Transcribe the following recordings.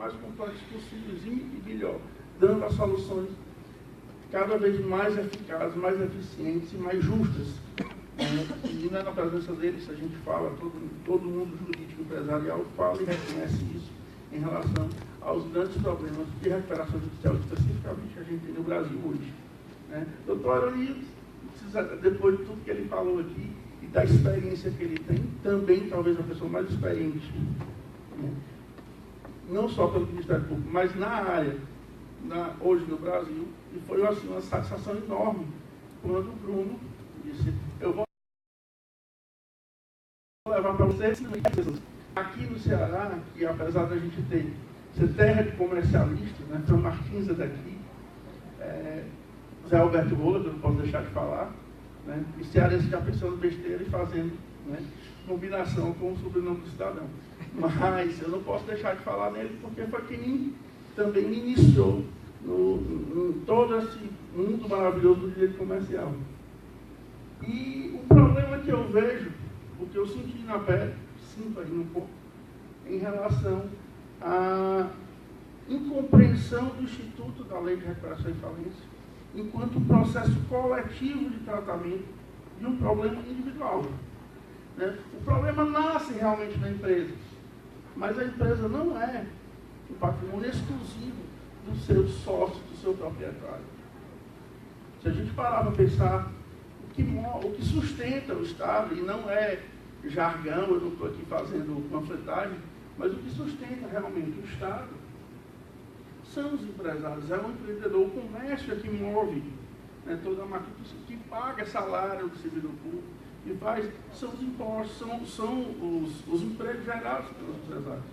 mais complexos possíveis e melhor, dando as soluções cada vez mais eficazes, mais eficientes e mais justas. E não é na presença deles, a gente fala, todo mundo jurídico empresarial fala e reconhece isso em relação aos grandes problemas de recuperação judicial, especificamente que a gente tem no Brasil hoje. Doutor Aroni, depois de tudo que ele falou aqui e da experiência que ele tem, também talvez a pessoa mais experiente, não só pelo Ministério Público, mas na área, hoje no Brasil, e foi assim, uma satisfação enorme quando o Bruno disse, eu vou levar para vocês aqui no Ceará, que apesar da gente ser terra de comercialistas, São Martins é daqui, Zé Alberto Rola, que eu não posso deixar de falar, e cearense já pensando besteira e fazendo combinação com o sobrenome do cidadão. Mas eu não posso deixar de falar nele, porque foi quem também me iniciou em todo esse mundo maravilhoso do direito comercial. E o problema que eu vejo, o que eu senti na pele, sinto aí um pouco, em relação à incompreensão do Instituto da Lei de Recuperação e Falência, enquanto um processo coletivo de tratamento de um problema individual. O problema nasce realmente na empresa, mas a empresa não é um patrimônio exclusivo do seu sócio, do seu proprietário. Se a gente parar para pensar, o que sustenta o Estado, e não é jargão, eu não estou aqui fazendo panfletagem, mas o que sustenta realmente o Estado são os empresários, é o empreendedor, o comércio é que move toda a máquina, que paga salário do servidor público, e são os impostos, são os empregos gerados pelos empresários.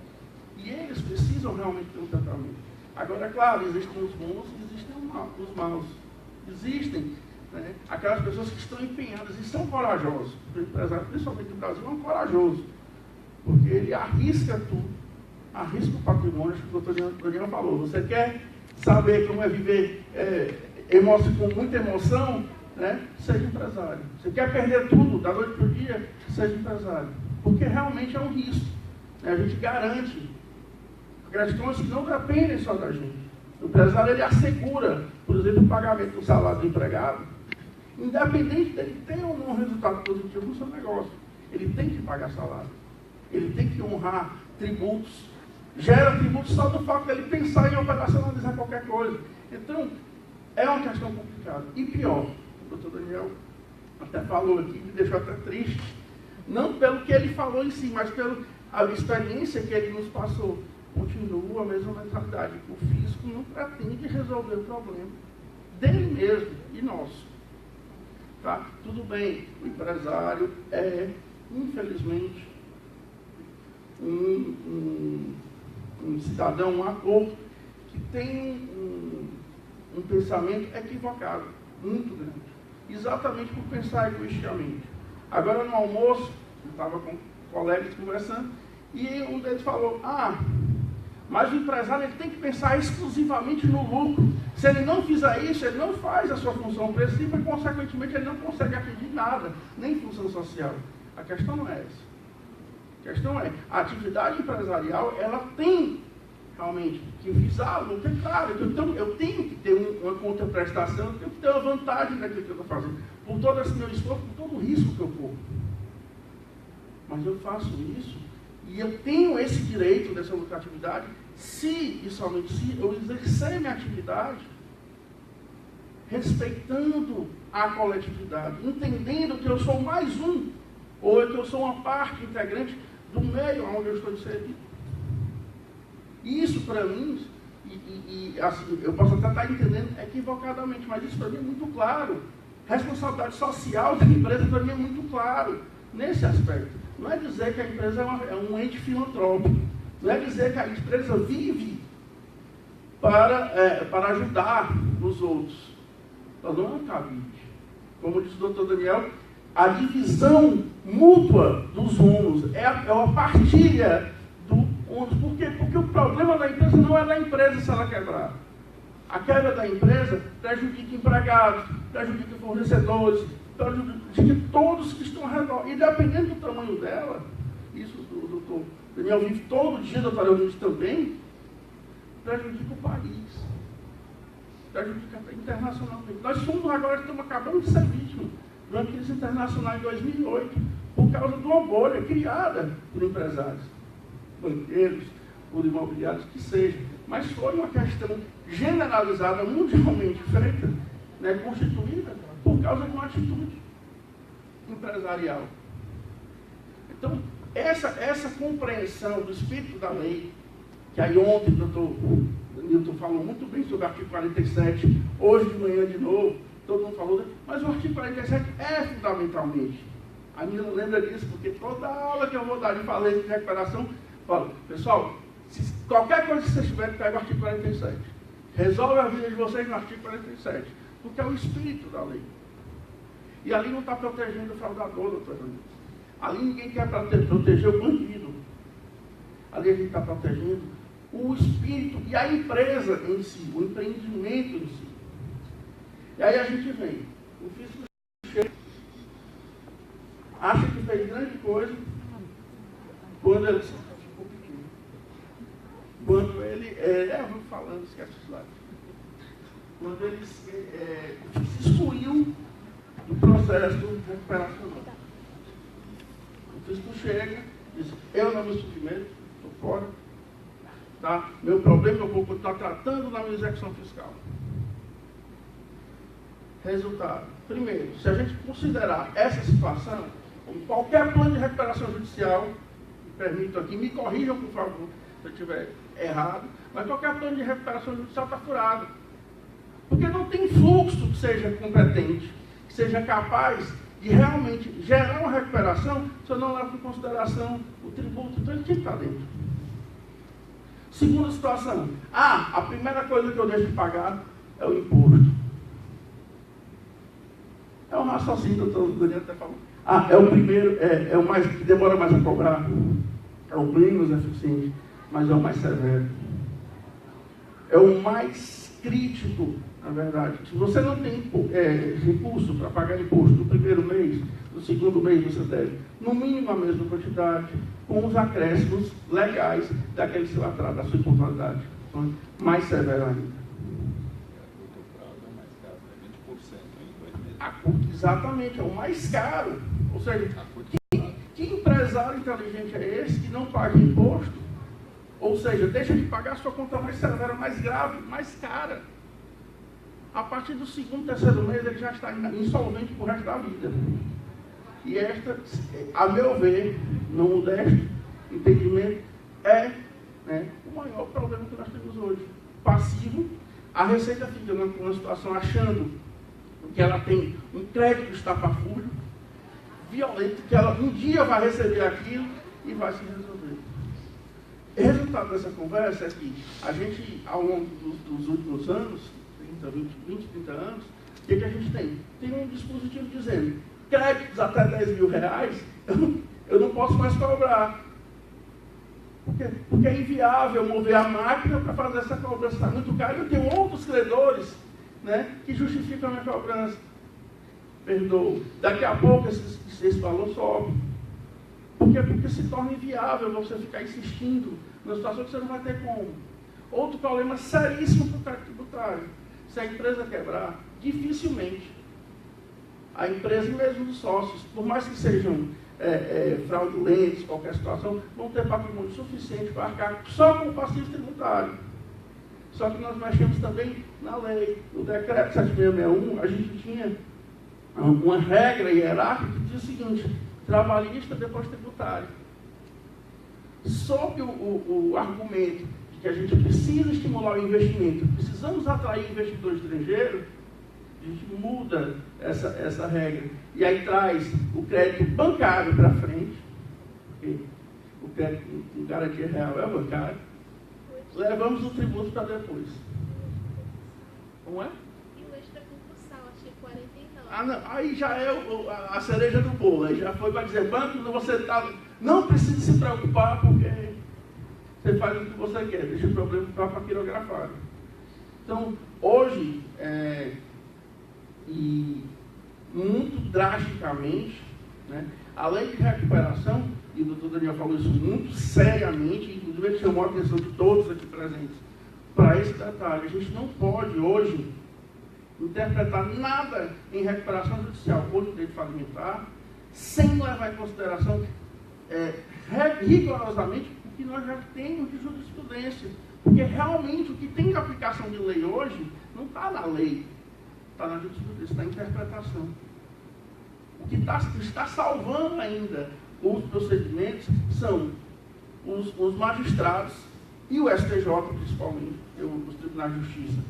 E eles precisam realmente ter um tratamento. Agora, é claro, existem os bons e existem os maus. Existem aquelas pessoas que estão empenhadas e são corajosos. O empresário, principalmente no Brasil, é um corajoso, porque ele arrisca tudo, arrisca o patrimônio, que o doutor Daniel falou. Você quer saber como é viver com muita emoção? Seja empresário. Você quer perder tudo da noite para o dia? Seja empresário. Porque realmente é um risco. A gente garante gratidões que não dependem só da gente. O empresário, ele assegura, por exemplo, o pagamento do salário do empregado, independente dele ter ou não um resultado positivo no seu negócio. Ele tem que pagar salário. Ele tem que honrar tributos. Gera tributos só do fato dele pensar em operacionalizar qualquer coisa. Então, é uma questão complicada. E pior, o doutor Daniel até falou aqui, me deixou até triste, não pelo que ele falou em si, mas pela experiência que ele nos passou. Continua a mesma mentalidade. O físico não pretende resolver o problema dele mesmo e nosso. Tá? Tudo bem, o empresário é, infelizmente, um cidadão, um ator, que tem um pensamento equivocado, muito grande. Exatamente por pensar egoisticamente. Agora, no almoço, eu estava com colegas conversando, e um deles falou, mas o empresário ele tem que pensar exclusivamente no lucro. Se ele não fizer isso, ele não faz a sua função principal e, consequentemente, ele não consegue atingir nada, nem função social. A questão não é essa. A questão é, a atividade empresarial, ela tem realmente que visar lucro. É claro, eu tenho que ter uma contraprestação, eu tenho que ter uma vantagem daquilo que eu estou fazendo, por todo esse meu esforço, por todo o risco que eu corro. Mas eu faço isso e eu tenho esse direito dessa lucratividade se, e somente se, eu exercer minha atividade respeitando a coletividade, entendendo que eu sou mais um, ou que eu sou uma parte integrante do meio onde eu estou inserido. Isso para mim, assim, eu posso até estar entendendo equivocadamente, mas isso para mim é muito claro. Responsabilidade social da empresa para mim é muito claro nesse aspecto. Não é dizer que a empresa é um ente filantrópico. Não é dizer que a empresa vive para ajudar os outros. Ela não é um cabide. Como diz o doutor Daniel, a divisão mútua dos ônus é uma partilha do ônus. Por quê? Porque o problema da empresa não é da empresa se ela quebrar. A quebra da empresa prejudica empregados, prejudica fornecedores, prejudica todos que estão ao redor. E dependendo do tamanho dela, isso o doutor Daniel vive todo dia, doutor Leonide também, prejudica o país, prejudica internacionalmente. Nós somos agora, estamos acabando de ser vítimas de uma crise internacional em 2008, por causa de uma bolha criada por empresários, banqueiros, por imobiliários, que seja. Mas foi uma questão generalizada, mundialmente feita, né, constituída, por causa de uma atitude empresarial. Então, essa compreensão do espírito da lei, que aí ontem o doutor Newton falou muito bem sobre o artigo 47, hoje de manhã de novo, todo mundo falou, mas o artigo 47 é fundamentalmente. A Nila lembra disso, porque toda aula que eu vou dar de falência de recuperação, falo, pessoal, se qualquer coisa que vocês tiverem, pega o artigo 47. Resolve a vida de vocês no artigo 47, porque é o espírito da lei. E ali não está protegendo o fraudador, doutor Nilton. Ali ninguém quer proteger o bandido. Ali a gente está protegendo o espírito e a empresa em si, o empreendimento em si. E aí a gente vem, o fisco chega, acha que fez grande coisa, quando ele vou falando, esquece os lados. Quando ele se excluiu do processo recuperacional. O fisco chega, diz, eu não me submeto, estou fora. Tá? Meu problema eu vou continuar tratando na minha execução fiscal. Resultado. Primeiro, se a gente considerar essa situação, como qualquer plano de recuperação judicial, me permito aqui, me corrijam, por favor, se eu estiver errado, mas qualquer plano de recuperação judicial está furado. Porque não tem fluxo que seja competente, que seja capaz de realmente gerar uma recuperação, se eu não levo em consideração o tributo. Então ele tinha que estar dentro. Segunda situação. A primeira coisa que eu deixo de pagar é o imposto. É um raciocínio, doutor Daniel até falou. É o primeiro, é o mais que demora mais a cobrar. É o menos eficiente, mas é o mais severo. É o mais crítico, na verdade. Se você não tem recurso para pagar imposto no primeiro mês, no segundo mês você deve, no mínimo a mesma quantidade, com os acréscimos legais daquele que se vai tratar da sua impuntualidade. Então, mais severo ainda. Exatamente, é o mais caro. Ou seja, que empresário inteligente é esse que não paga imposto? Ou seja, deixa de pagar a sua conta mais severa, mais grave, mais cara. A partir do segundo, terceiro mês, ele já está insolvente para o resto da vida. E esta, a meu ver, no modesto entendimento, é o maior problema que nós temos hoje. Passivo, a Receita fica numa situação achando que ela tem um crédito estapafúrdio, violento, que ela um dia vai receber aquilo e vai se resolver. O resultado dessa conversa é que a gente, ao longo dos últimos anos, 20, 30 anos, o que a gente tem? Tem um dispositivo dizendo, créditos até R$10.000, eu não posso mais cobrar. Porque é inviável mover a máquina para fazer essa cobrança. Está muito caro. Eu tenho outros credores, né, que justificam a minha cobrança. Perdoa. Daqui a pouco esse valor sobe. Porque se torna inviável você ficar insistindo numa situação que você não vai ter como. Outro problema seríssimo para o crédito tributário. Se a empresa quebrar, dificilmente a empresa e mesmo os sócios, por mais que sejam fraudulentos, qualquer situação, vão ter patrimônio suficiente para arcar só com o passivo tributário. Só que nós mexemos também na lei. No decreto 7661, a gente tinha uma regra hierárquica que diz o seguinte, trabalhista depois tributário. Sob o argumento de que a gente precisa estimular o investimento, precisamos atrair investidor estrangeiro, a gente muda essa regra. E aí traz o crédito bancário para frente, porque o crédito com garantia real é bancário. Levamos o tributo para depois. Como é? E o extra concursal, achei 49. Não, aí já é a cereja do bolo. Aí já foi para dizer, banco, você não precisa se preocupar, porque você faz o que você quer, deixa o problema para quirografar. Então, hoje, e muito drasticamente, né, a lei de recuperação, e o doutor Daniel falou isso muito seriamente, inclusive ele chamou a atenção de todos aqui presentes, para esse detalhe. A gente não pode hoje interpretar nada em recuperação judicial ou no direito falimentar sem levar em consideração rigorosamente o que nós já temos de jurisprudência. Porque realmente o que tem de aplicação de lei hoje não está na lei, está na jurisprudência, está na interpretação. O que está salvando ainda os procedimentos são os magistrados e o STJ, principalmente, os tribunais de justiça.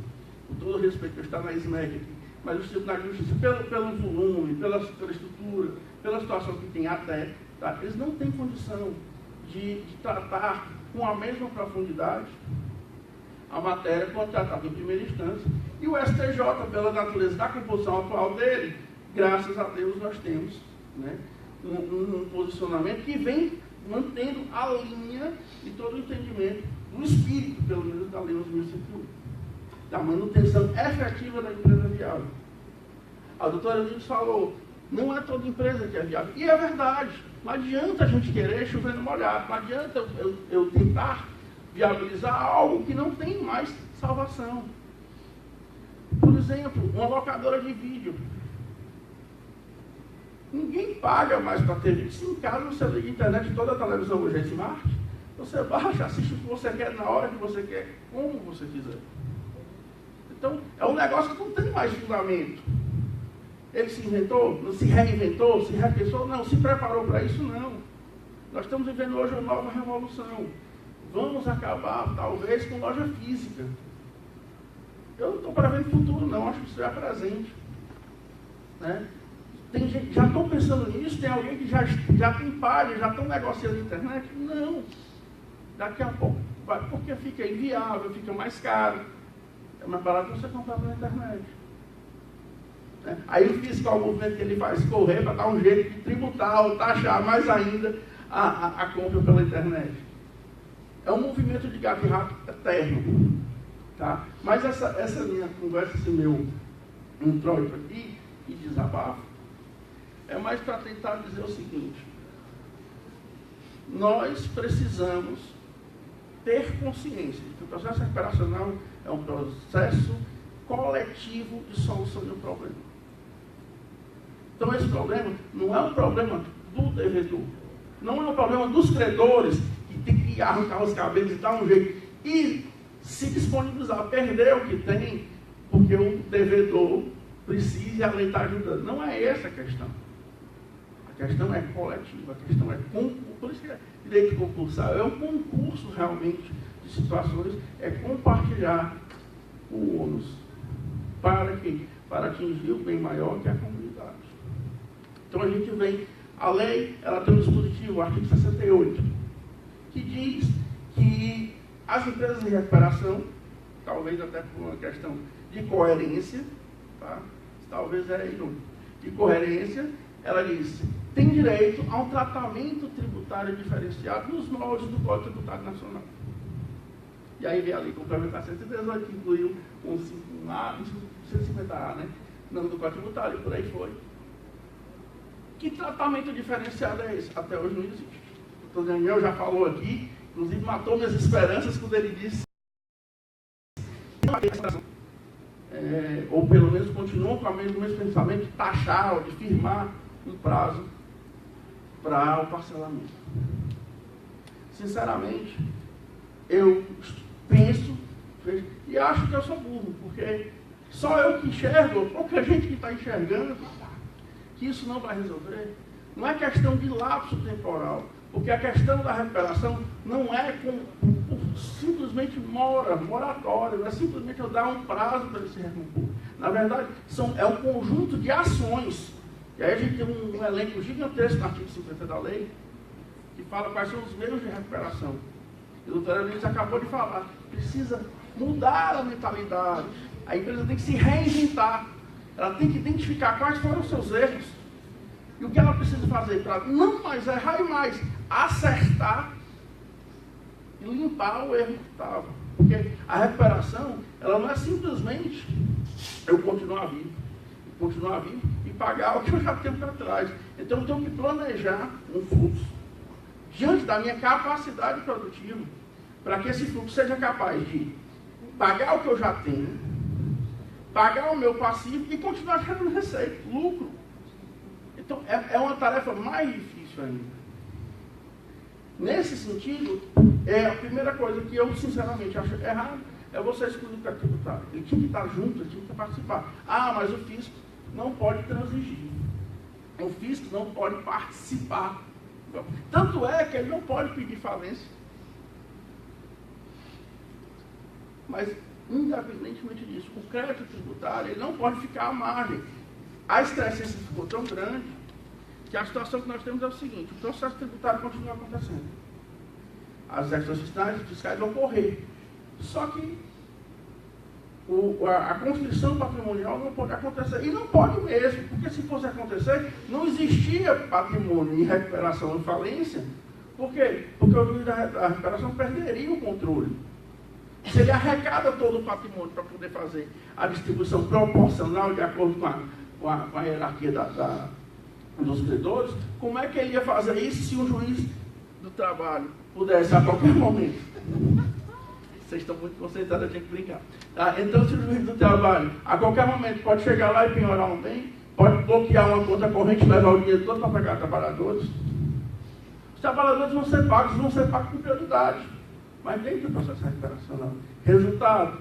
Com todo respeito, eu estou na SMEC aqui, mas os tribunais de justiça, pelo volume, pela estrutura, pela situação que tem até, tá? Eles não têm condição de tratar com a mesma profundidade a matéria quando tratada em primeira instância. E o STJ, pela natureza da composição atual dele, graças a Deus nós temos, né, um posicionamento que vem mantendo a linha e todo o entendimento do espírito, pelo menos, da Lei 11.101, da manutenção efetiva da empresa viável. A doutora Lides falou, não é toda empresa que é viável. E é verdade. Não adianta a gente querer chover no molhado. Não adianta eu tentar viabilizar algo que não tem mais salvação. Por exemplo, uma locadora de vídeo. Ninguém paga mais para ter vídeo. Se em casa você liga a internet, toda a televisão hoje é smart, você baixa, assiste o que você quer, na hora que você quer, como você quiser. Então, é um negócio que não tem mais fundamento. Ele se inventou, se reinventou, se repensou? Não. Se preparou para isso? Não. Nós estamos vivendo hoje uma nova revolução. Vamos acabar, talvez, com loja física. Eu não estou prevendo futuro, não. Acho que isso é presente. Né? Tem gente, já estão pensando nisso? Tem alguém que já tem página, já estão negociando na internet? Não. Daqui a pouco vai, porque fica inviável, fica mais caro. É mais barato você comprar pela internet. Aí o fiscal, o movimento que ele faz correr para dar um jeito de tributar ou taxar mais ainda a compra pela internet. É um movimento de gato e rato eterno. Tá? Mas essa minha conversa, esse meu introito aqui, e desabafo, é mais para tentar dizer o seguinte: nós precisamos ter consciência de que o processo recuperacional é um processo coletivo de solução de um problema. Então esse problema não é um problema do devedor, não é um problema dos credores que tem que arrancar os cabelos e dar um jeito e se disponibilizar, perder o que tem, porque o devedor precisa e a lei está ajudando. Não é essa a questão. A questão é coletiva, a questão é por isso que é direito concursal, é um concurso realmente de situações, é compartilhar o ônus. Para quê? Para atingir o bem maior que é a comunidade. Então a gente vem, a lei, ela tem um dispositivo, o artigo 68, que diz que as empresas de recuperação, talvez até por uma questão de coerência, tá? Talvez é irônico, de coerência, ela diz, tem direito a um tratamento tributário diferenciado nos moldes do Código Tributário Nacional. E aí vem a lei complementar 118, que incluiu um 150A, né? Não do Código Tributário, por aí foi. Que tratamento diferenciado é esse? Até hoje não existe. O doutor Daniel já falou aqui, inclusive matou minhas esperanças quando ele disse ou pelo menos continuam com o mesmo pensamento de taxar ou de firmar um prazo para o parcelamento. Sinceramente, eu penso e acho que eu sou burro, porque só eu que enxergo, pouca gente que está enxergando, que isso não vai resolver. Não é questão de lapso temporal, porque a questão da recuperação não é simplesmente moratório, não é simplesmente eu dar um prazo para ele se recompor. Na verdade, é um conjunto de ações. E aí a gente tem um elenco gigantesco no artigo 50 da lei, que fala quais são os meios de recuperação. E o doutor Elias acabou de falar, precisa mudar a mentalidade. A empresa tem que se reinventar. Ela tem que identificar quais foram os seus erros e o que ela precisa fazer para não mais errar e mais acertar e limpar o erro que estava. Porque a recuperação, ela não é simplesmente eu continuar vivo e pagar o que eu já tenho para trás. Então eu tenho que planejar um fluxo diante da minha capacidade produtiva para que esse fluxo seja capaz de pagar o que eu já tenho, pagar o meu passivo e continuar gerando receita, lucro. Então, é uma tarefa mais difícil ainda. Nesse sentido, a primeira coisa que eu, sinceramente, acho errado é você excluir o crédito tributário. Ele tinha que estar junto, ele tinha que participar. Ah, mas o fisco não pode transigir. O fisco não pode participar. Tanto é que ele não pode pedir falência. Mas, independentemente disso, o crédito tributário ele não pode ficar à margem. A estressência ficou tão grande que a situação que nós temos é o seguinte: o processo tributário continua acontecendo. As extras fiscais vão correr. Só que a constrição patrimonial não pode acontecer. E não pode mesmo, porque se fosse acontecer, não existia patrimônio em recuperação e falência. Por quê? Porque o juiz da recuperação perderia o controle. Se ele arrecada todo o patrimônio para poder fazer a distribuição proporcional de acordo com a hierarquia dos credores, como é que ele ia fazer isso se o juiz do trabalho pudesse a qualquer momento? Vocês estão muito concentrados, eu tenho que brincar. Tá? Então, se o juiz do trabalho a qualquer momento pode chegar lá e penhorar um bem, pode bloquear uma conta corrente e levar o dinheiro todo para pagar trabalhadores. Os trabalhadores vão ser pagos com prioridade. Mas dentro do processo recuperacional, resultado,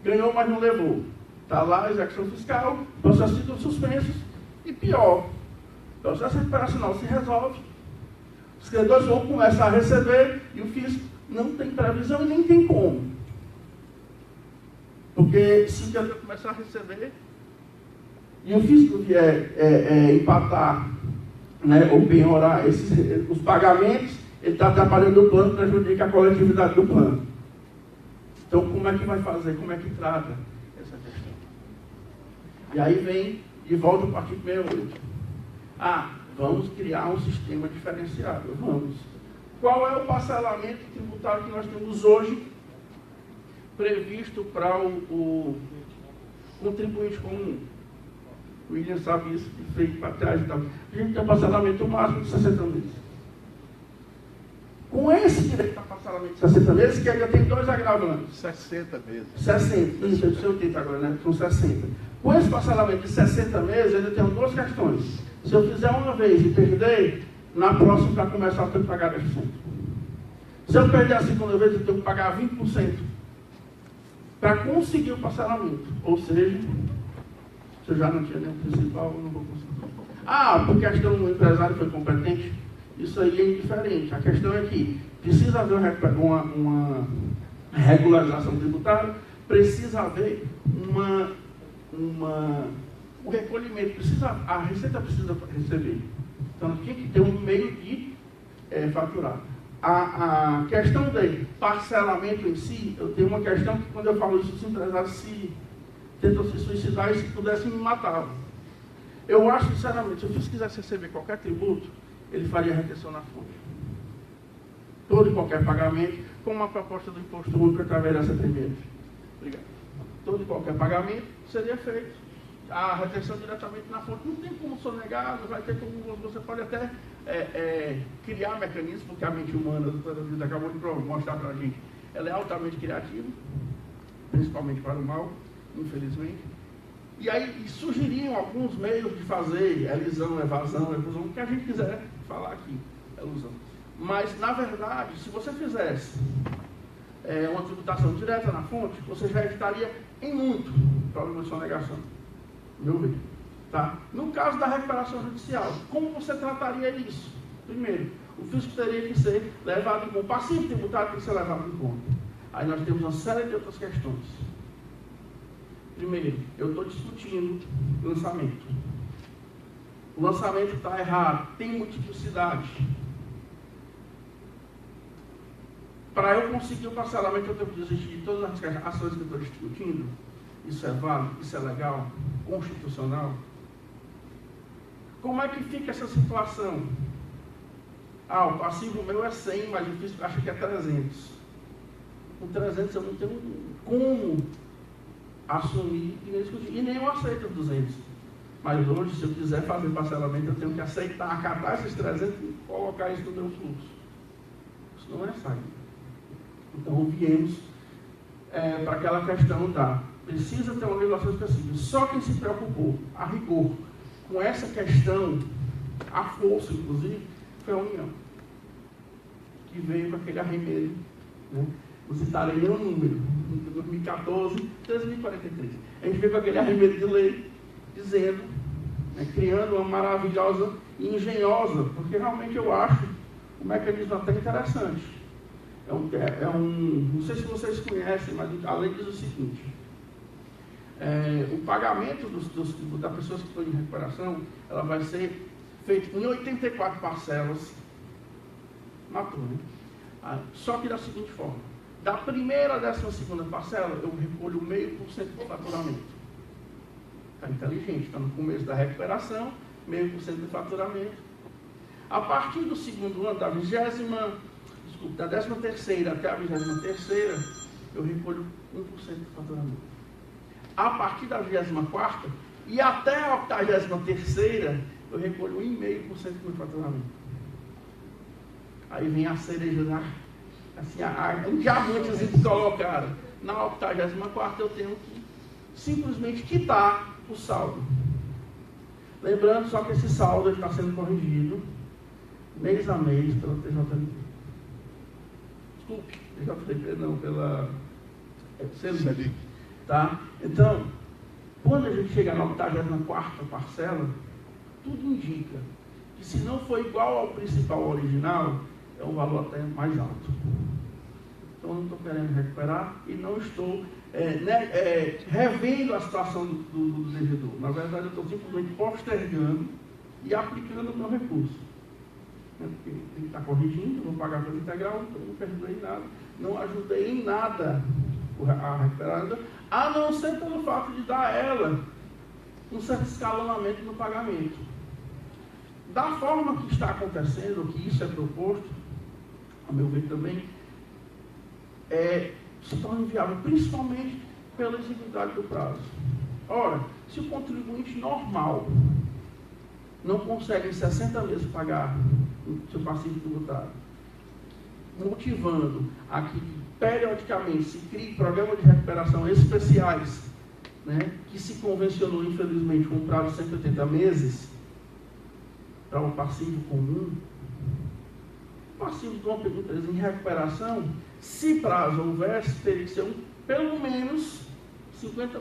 ganhou, mas não levou. Está lá a execução fiscal, processo de suspensos, e pior, o processo recuperacional se resolve, os credores vão começar a receber, e o fisco não tem previsão e nem tem como. Porque se o credor começar a receber, e o fisco vier empatar, né, ou penhorar os pagamentos, ele está atrapalhando o plano, prejudica a coletividade do plano. Então, como é que vai fazer? Como é que trata essa questão? E aí vem de volta o artigo 68. Vamos criar um sistema diferenciado. Vamos. Qual é o parcelamento tributário que nós temos hoje previsto para o contribuinte comum? O William sabe isso, de frente para trás e tal. A gente tem um parcelamento máximo de 60 meses. Com esse direito a parcelamento de 60 meses, que ainda tem dois agravantes. 60 meses. 60, isso, eu disse 80 agora, né? São 60. Com esse parcelamento de 60 meses, eu ainda tenho duas questões. Se eu fizer uma vez e perder, na próxima, para começar, eu tenho que pagar 10%. Se eu perder a segunda vez, eu tenho que pagar 20% para conseguir o parcelamento. Ou seja, se eu já não tinha nenhum principal, eu não vou conseguir. Porque a questão do empresário foi competente. Isso aí é indiferente. A questão é que precisa haver uma regularização tributária, precisa haver o recolhimento, a Receita precisa receber. Então, tinha que ter um meio de faturar. A questão de parcelamento em si, eu tenho uma questão que quando eu falo isso, os empresários tentam se suicidar e se pudessem me matar. Eu acho, sinceramente, se o fisco quisesse receber qualquer tributo, ele faria retenção na fonte. Todo e qualquer pagamento, com uma proposta do imposto único através dessa primeira. Obrigado. Todo e qualquer pagamento seria feito. A retenção diretamente na fonte não tem como sonegar, vai ter como, você pode até criar mecanismos, porque a mente humana, a doutora Vida acabou de mostrar para a gente, ela é altamente criativa, principalmente para o mal, infelizmente. E aí surgiriam alguns meios de fazer elisão, evasão, o que a gente quiser falar aqui, elusão. Mas, na verdade, se você fizesse uma tributação direta na fonte, você já evitaria em muito problema de sonegação, meu ver. Tá? No caso da recuperação judicial, como você trataria isso? Primeiro, o fisco teria que ser levado em conta, o passivo tributário tem que ser levado em conta. Aí nós temos uma série de outras questões. Primeiro, eu estou discutindo lançamento. O lançamento está errado, tem multiplicidade. Para eu conseguir o parcelamento, eu tenho que desistir de todas as ações que eu estou discutindo. Isso é válido? Isso é legal? Constitucional? Como é que fica essa situação? O passivo meu é 100, mas o fisco acha que é 300. Com 300 eu não tenho como assumir e nem discutir. E nem eu aceito os 200. Mas hoje, se eu quiser fazer parcelamento, eu tenho que aceitar, acatar esses 300 e colocar isso no meu fluxo. Isso não é saída. Então, viemos para aquela questão precisa ter uma legislação específica. Só quem se preocupou, a rigor, com essa questão, a força, inclusive, foi a União, que veio com aquele arremedo, né? Não citarei nenhum número, em 2014, 13.043. A gente veio com aquele arremedo de lei, dizendo, né, criando uma maravilhosa e engenhosa, porque realmente eu acho o mecanismo até interessante. Não sei se vocês conhecem, mas a lei diz o seguinte: o pagamento das pessoas que estão em recuperação, ela vai ser feito em 84 parcelas, matou, né? Só que da seguinte forma: da primeira à 12ª parcela, eu recolho 0,5% do faturamento. Está inteligente, está no começo da recuperação, 0,5% do faturamento. A partir do segundo ano, da 13ª até a 23ª, eu recolho 1% do faturamento. A partir da 24ª e até a 83ª, eu recolho 1,5% do meu faturamento. Aí vem a cereja, um diamantezinho que colocaram. Na 84ª, eu tenho que simplesmente quitar o saldo. Lembrando só que esse saldo está sendo corrigido mês a mês pela TJLP. Desculpe, TJLP não, pela CELIC. Tá? Então, quando a gente chega na 84ª parcela, tudo indica que se não for igual ao principal original, é um valor até mais alto. Então, eu não estou querendo recuperar e não estou revendo a situação do devedor. Na verdade, eu estou simplesmente postergando e aplicando o meu recurso. Porque ele está corrigindo, vou pagar pelo integral, então não perdoei nada, não ajudei em nada a recuperar, a não ser pelo fato de dar a ela um certo escalonamento no pagamento. Da forma que está acontecendo, que isso é proposto, a meu ver também, se torna inviável, principalmente pela exiguidade do prazo. Ora, se o contribuinte normal não consegue em 60 meses pagar o seu passivo tributário, motivando a que periodicamente se crie programas de recuperação especiais, né, que se convencionou, infelizmente, com um prazo de 180 meses para um passivo comum, o passivo de uma empresa em recuperação, se prazo houvesse, teria que ser pelo menos 50%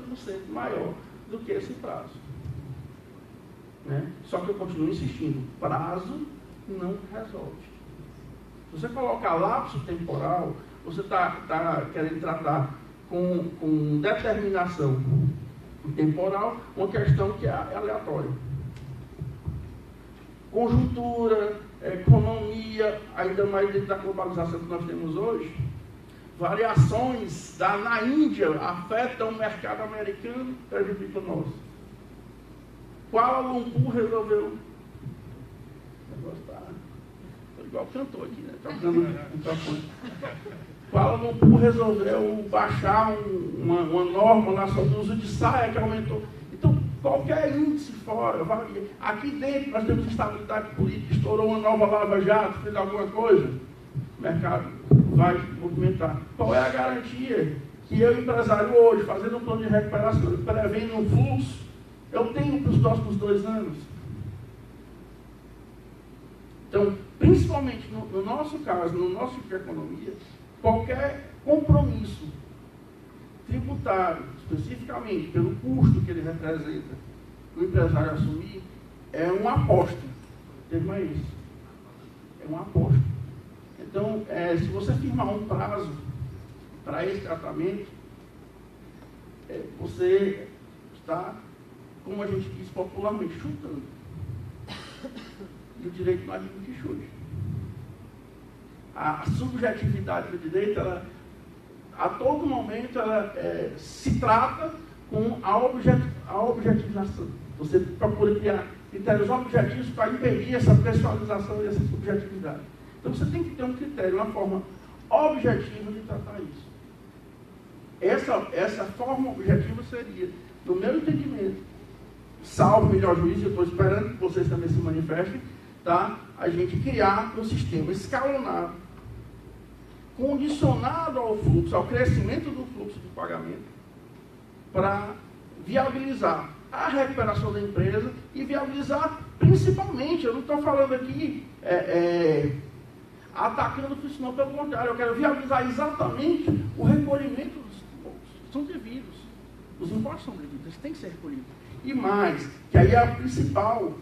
maior do que esse prazo. Né? Só que eu continuo insistindo, prazo não resolve. Se você colocar lapso temporal, você está querendo tratar com determinação temporal uma questão que é aleatória. Conjuntura, economia, ainda mais dentro da globalização que nós temos hoje, variações na Índia afetam o mercado americano, prejudica o nosso. Kuala Lumpur resolveu. Estou igual cantor aqui, né? Tocando o microfone. Kuala Lumpur resolveu baixar uma norma lá sobre o uso de saia que aumentou. Então, qualquer índice fora, aqui dentro nós temos estabilidade política, estourou uma nova lava-jato, fez alguma coisa, o mercado vai movimentar. Qual é a garantia que eu, empresário, hoje, fazendo um plano de recuperação, prevendo um fluxo, eu tenho para os próximos 2 anos? Então, principalmente no nosso caso, no nosso tipo de economia, qualquer compromisso tributário, especificamente pelo custo que ele representa, o empresário assumir, é uma aposta. Termo é isso. É uma aposta. Então, se você firmar um prazo para esse tratamento, você está, como a gente diz popularmente, chutando. E o direito não admite chute. A subjetividade do direito, ela, a todo momento, ela se trata com a objetivização. Você procura criar critérios objetivos para impedir essa pessoalização e essa subjetividade. Então você tem que ter um critério, uma forma objetiva de tratar isso. Essa forma objetiva seria, no meu entendimento, salvo melhor juízo, eu estou esperando que vocês também se manifestem, tá? A gente criar um sistema escalonado condicionado ao fluxo, ao crescimento do fluxo de pagamento, para viabilizar a recuperação da empresa e viabilizar principalmente, eu não estou falando aqui atacando o fluxo, não, pelo contrário, eu quero viabilizar exatamente o recolhimento dos impostos. São devidos. Os impostos são devidos, eles têm que ser recolhidos. E mais, que aí é a principal,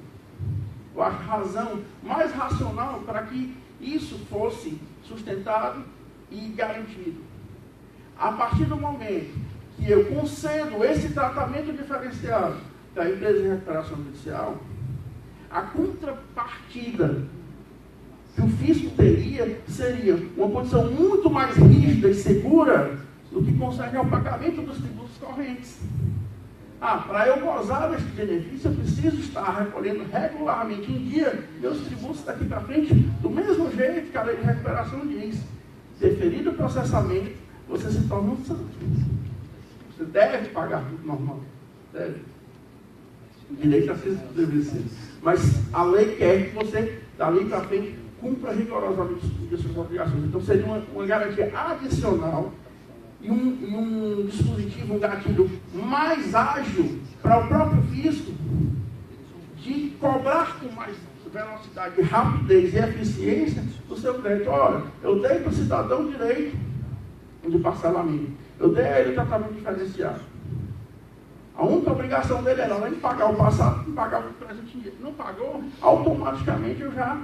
eu acho, razão mais racional para que isso fosse sustentado e garantido. A partir do momento que eu concedo esse tratamento diferenciado da empresa de recuperação judicial, a contrapartida que o fisco teria seria uma condição muito mais rígida e segura do que concerne ao pagamento dos tributos correntes. Para eu gozar deste benefício, eu preciso estar recolhendo regularmente em dia meus tributos daqui para frente, do mesmo jeito que a lei de recuperação diz. Deferido o processamento, você se torna um santo. Você deve pagar tudo normal. Deve. O direito a ser estabelecido. Mas a lei quer que você, dali para frente, cumpra rigorosamente as suas obrigações. Então seria uma garantia adicional e um dispositivo, um gatilho mais ágil para o próprio fisco de cobrar com mais velocidade, rapidez e eficiência do seu crédito. Olha, eu dei para o cidadão o direito de parcelamento. Eu dei a ele o tratamento diferenciado. A única obrigação dele era além de pagar o passado, de pagar o presente em dia. Não pagou, automaticamente eu já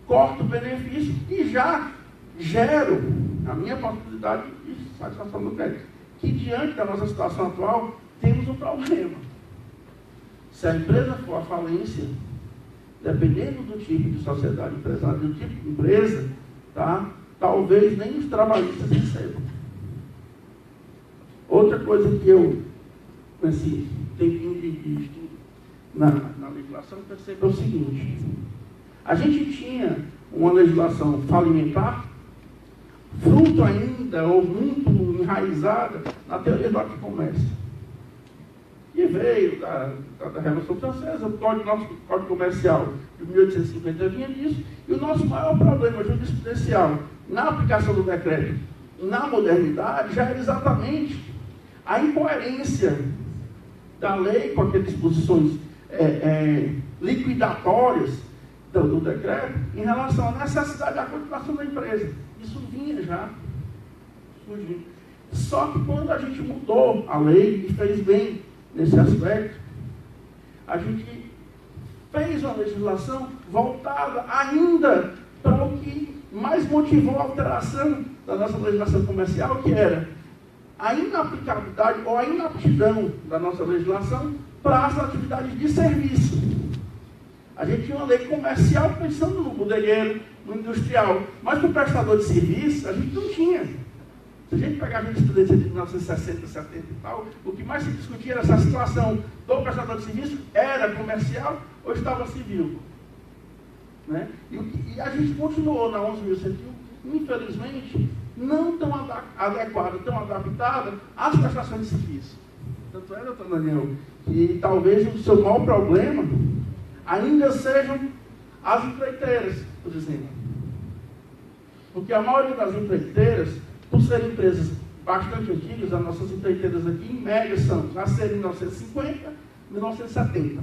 corto o benefício e já gero a minha possibilidade de satisfação do crédito. Que diante da nossa situação atual, temos um problema. Se a empresa for à falência, dependendo do tipo de sociedade empresária, do tipo de empresa, talvez nem os trabalhistas recebam. Outra coisa que eu, nesse tempinho de estudo na legislação, percebo é o seguinte: a gente tinha uma legislação falimentar, fruto ainda, ou muito enraizada, na teoria do ato de comércio. Que veio da Revolução Francesa, o nosso Código Comercial de 1850 vinha disso, e o nosso maior problema jurisprudencial na aplicação do decreto na modernidade já era exatamente a incoerência da lei com aquelas disposições liquidatórias do decreto em relação à necessidade da continuação da empresa. Isso vinha já surgindo. Só que quando a gente mudou a lei e fez bem nesse aspecto, a gente fez uma legislação voltada ainda para o que mais motivou a alteração da nossa legislação comercial, que era a inaplicabilidade ou a inaptidão da nossa legislação para as atividades de serviço. A gente tinha uma lei comercial pensando no bodegueiro, no industrial, mas para o prestador de serviço a gente não tinha. Se a gente pegar a jurisprudência de 1960, 70 e tal, o que mais se discutia era se a situação do prestador de serviço era comercial ou estava civil. Né? E a gente continuou na 11.101, infelizmente, não tão adequada, tão adaptada às prestações de serviço. Tanto é, doutor Daniel, que talvez o seu maior problema ainda sejam as empreiteiras, por exemplo. Porque a maioria das empreiteiras, por serem empresas bastante antigas, as nossas empreiteiras aqui, em média, nasceram em 1950, 1970,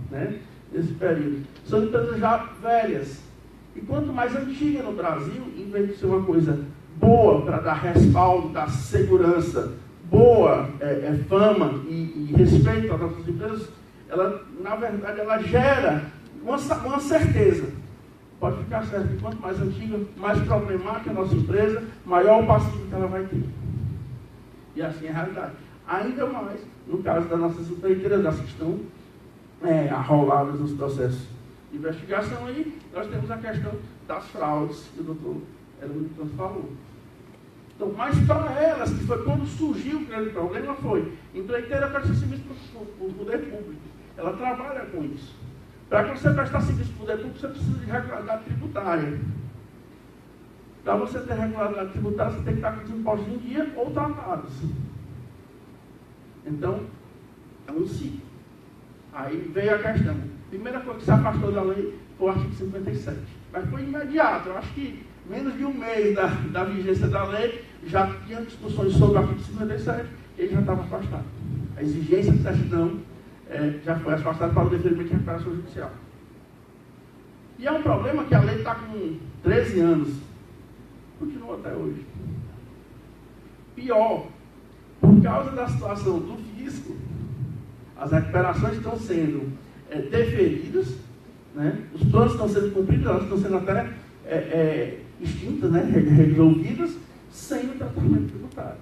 né? Nesse período. São empresas já velhas. E quanto mais antiga no Brasil, em vez de ser uma coisa boa para dar respaldo, dar segurança, boa fama e respeito às nossas empresas, ela, na verdade, ela gera uma certeza. Pode ficar certo que quanto mais antiga, mais problemática a nossa empresa, maior o passivo que ela vai ter. E assim é a realidade. Ainda mais no caso das nossas empreiteiras, das que estão arroladas nos processos de investigação, aí nós temos a questão das fraudes, que o doutor Hermínio falou. Então, mas para elas, que foi quando surgiu o grande problema, foi empreiteira presta serviço para o poder público. Ela trabalha com isso. Para que você prestar serviço para o poder público, você precisa de regularidade tributária. Para você ter regularidade tributária, você tem que estar com os impostos em dia ou tratados. Então, é um ciclo. Aí veio a questão. Primeira coisa que se afastou da lei foi o artigo 57. Mas foi imediato. Eu acho que menos de um mês da vigência da lei, já tinha discussões sobre o artigo 57, e ele já estava afastado. A exigência de certidão já foi afastada para o deferimento de recuperação judicial. E é um problema que a lei está com 13 anos, continua até hoje. Pior, por causa da situação do fisco, as recuperações estão sendo deferidas, né? Os planos estão sendo cumpridos, elas estão sendo até extintas, né? Resolvidas, sem o tratamento tributário.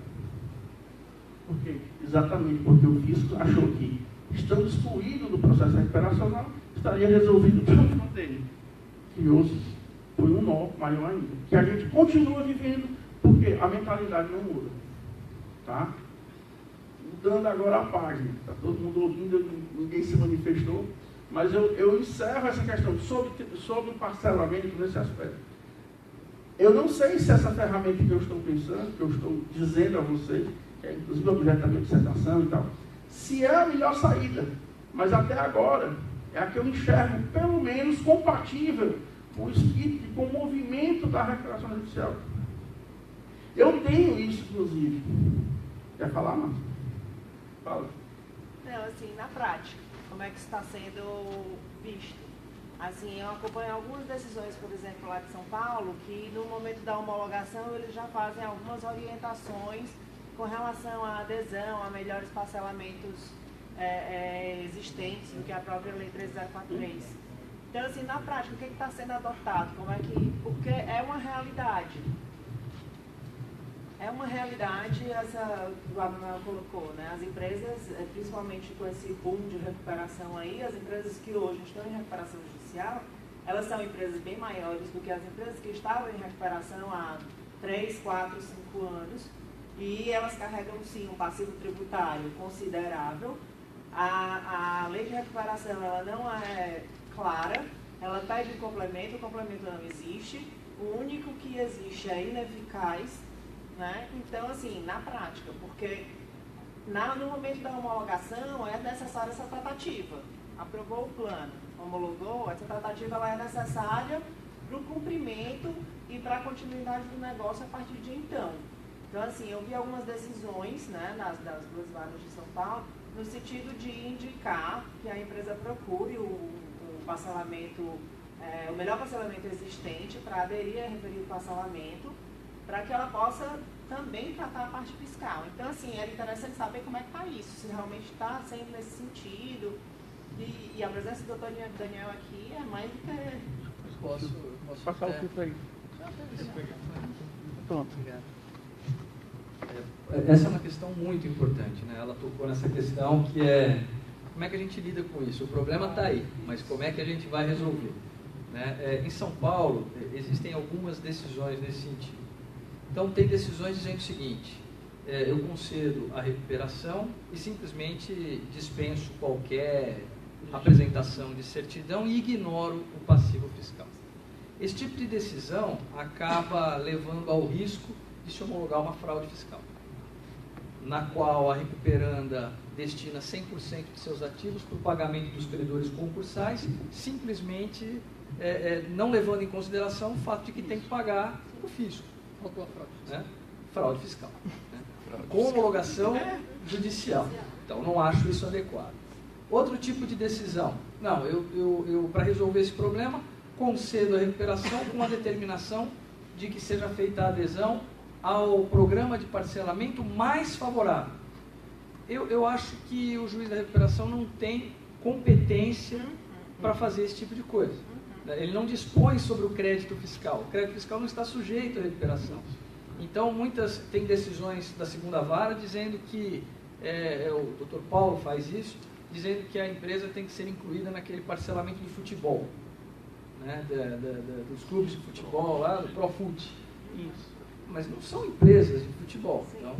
Por quê? Exatamente porque o fisco achou que, estando excluído do processo recuperacional, estaria resolvido o problema dele. Que hoje foi um nó maior ainda. Que a gente continua vivendo, porque a mentalidade não muda. Tá? Mudando agora a página. Está todo mundo ouvindo, ninguém se manifestou. Mas eu encerro essa questão sobre o parcelamento nesse aspecto. Eu não sei se essa ferramenta que eu estou pensando, que eu estou dizendo a vocês, que é inclusive objeto da minha dissertação e tal, se é a melhor saída. Mas até agora, é a que eu enxergo, pelo menos, compatível com o espírito e com o movimento da recuperação judicial. Eu tenho isso, inclusive. Quer falar, Márcio? Fala. Não, assim, na prática, como é que está sendo visto? Assim, eu acompanho algumas decisões, por exemplo, lá de São Paulo, que no momento da homologação eles já fazem algumas orientações com relação à adesão, a melhores parcelamentos existentes do que a própria Lei 13043. Então, assim, na prática, o que está sendo adotado? Porque é uma realidade. É uma realidade, essa o Abel colocou, né? As empresas, principalmente com esse boom de recuperação aí, as empresas que hoje estão em recuperação judicial, elas são empresas bem maiores do que as empresas que estavam em recuperação há 3, 4, 5 anos, e elas carregam, sim, um passivo tributário considerável. A lei de recuperação, ela não é clara, ela pede um complemento, o complemento não existe, o único que existe é ineficaz, né? Então, assim, na prática, porque no momento da homologação é necessária essa tratativa. Aprovou o plano, homologou, essa tratativa ela é necessária para o cumprimento e para a continuidade do negócio a partir de então. Então, assim, eu vi algumas decisões, né, das duas varas de São Paulo, no sentido de indicar que a empresa procure o parcelamento, o melhor parcelamento existente para aderir a referido parcelamento, para que ela possa também tratar a parte fiscal. Então, assim, era interessante saber como é que está isso, se realmente está sendo nesse sentido. E a presença do Dr. Daniel aqui é mais do que... Posso passar o filtro aí. Pronto. Obrigado. Essa é uma questão muito importante, né? Ela tocou nessa questão que é como é que a gente lida com isso. O problema está aí, mas como é que a gente vai resolver? Né? Em São Paulo, existem algumas decisões nesse sentido. Então, tem decisões dizendo o seguinte: eu concedo a recuperação e simplesmente dispenso qualquer apresentação de certidão e ignoro o passivo fiscal. Esse tipo de decisão acaba levando ao risco de se homologar uma fraude fiscal, na qual a recuperanda destina 100% de seus ativos para o pagamento dos credores concursais, simplesmente não levando em consideração o fato de que tem que pagar o fisco. Faltou a fraude. Né? Fraude fiscal. Né? Com homologação judicial. Então, não acho isso adequado. Outro tipo de decisão. Não, eu para resolver esse problema, concedo a recuperação com a determinação de que seja feita a adesão ao programa de parcelamento mais favorável. Eu acho que o juiz da recuperação não tem competência para fazer esse tipo de coisa. Ele não dispõe sobre o crédito fiscal. O crédito fiscal não está sujeito à recuperação. Então, tem decisões da segunda vara dizendo que, o Dr. Paulo faz isso, dizendo que a empresa tem que ser incluída naquele parcelamento de futebol, né, dos clubes de futebol, lá do Profut. Mas não são empresas de futebol. Então,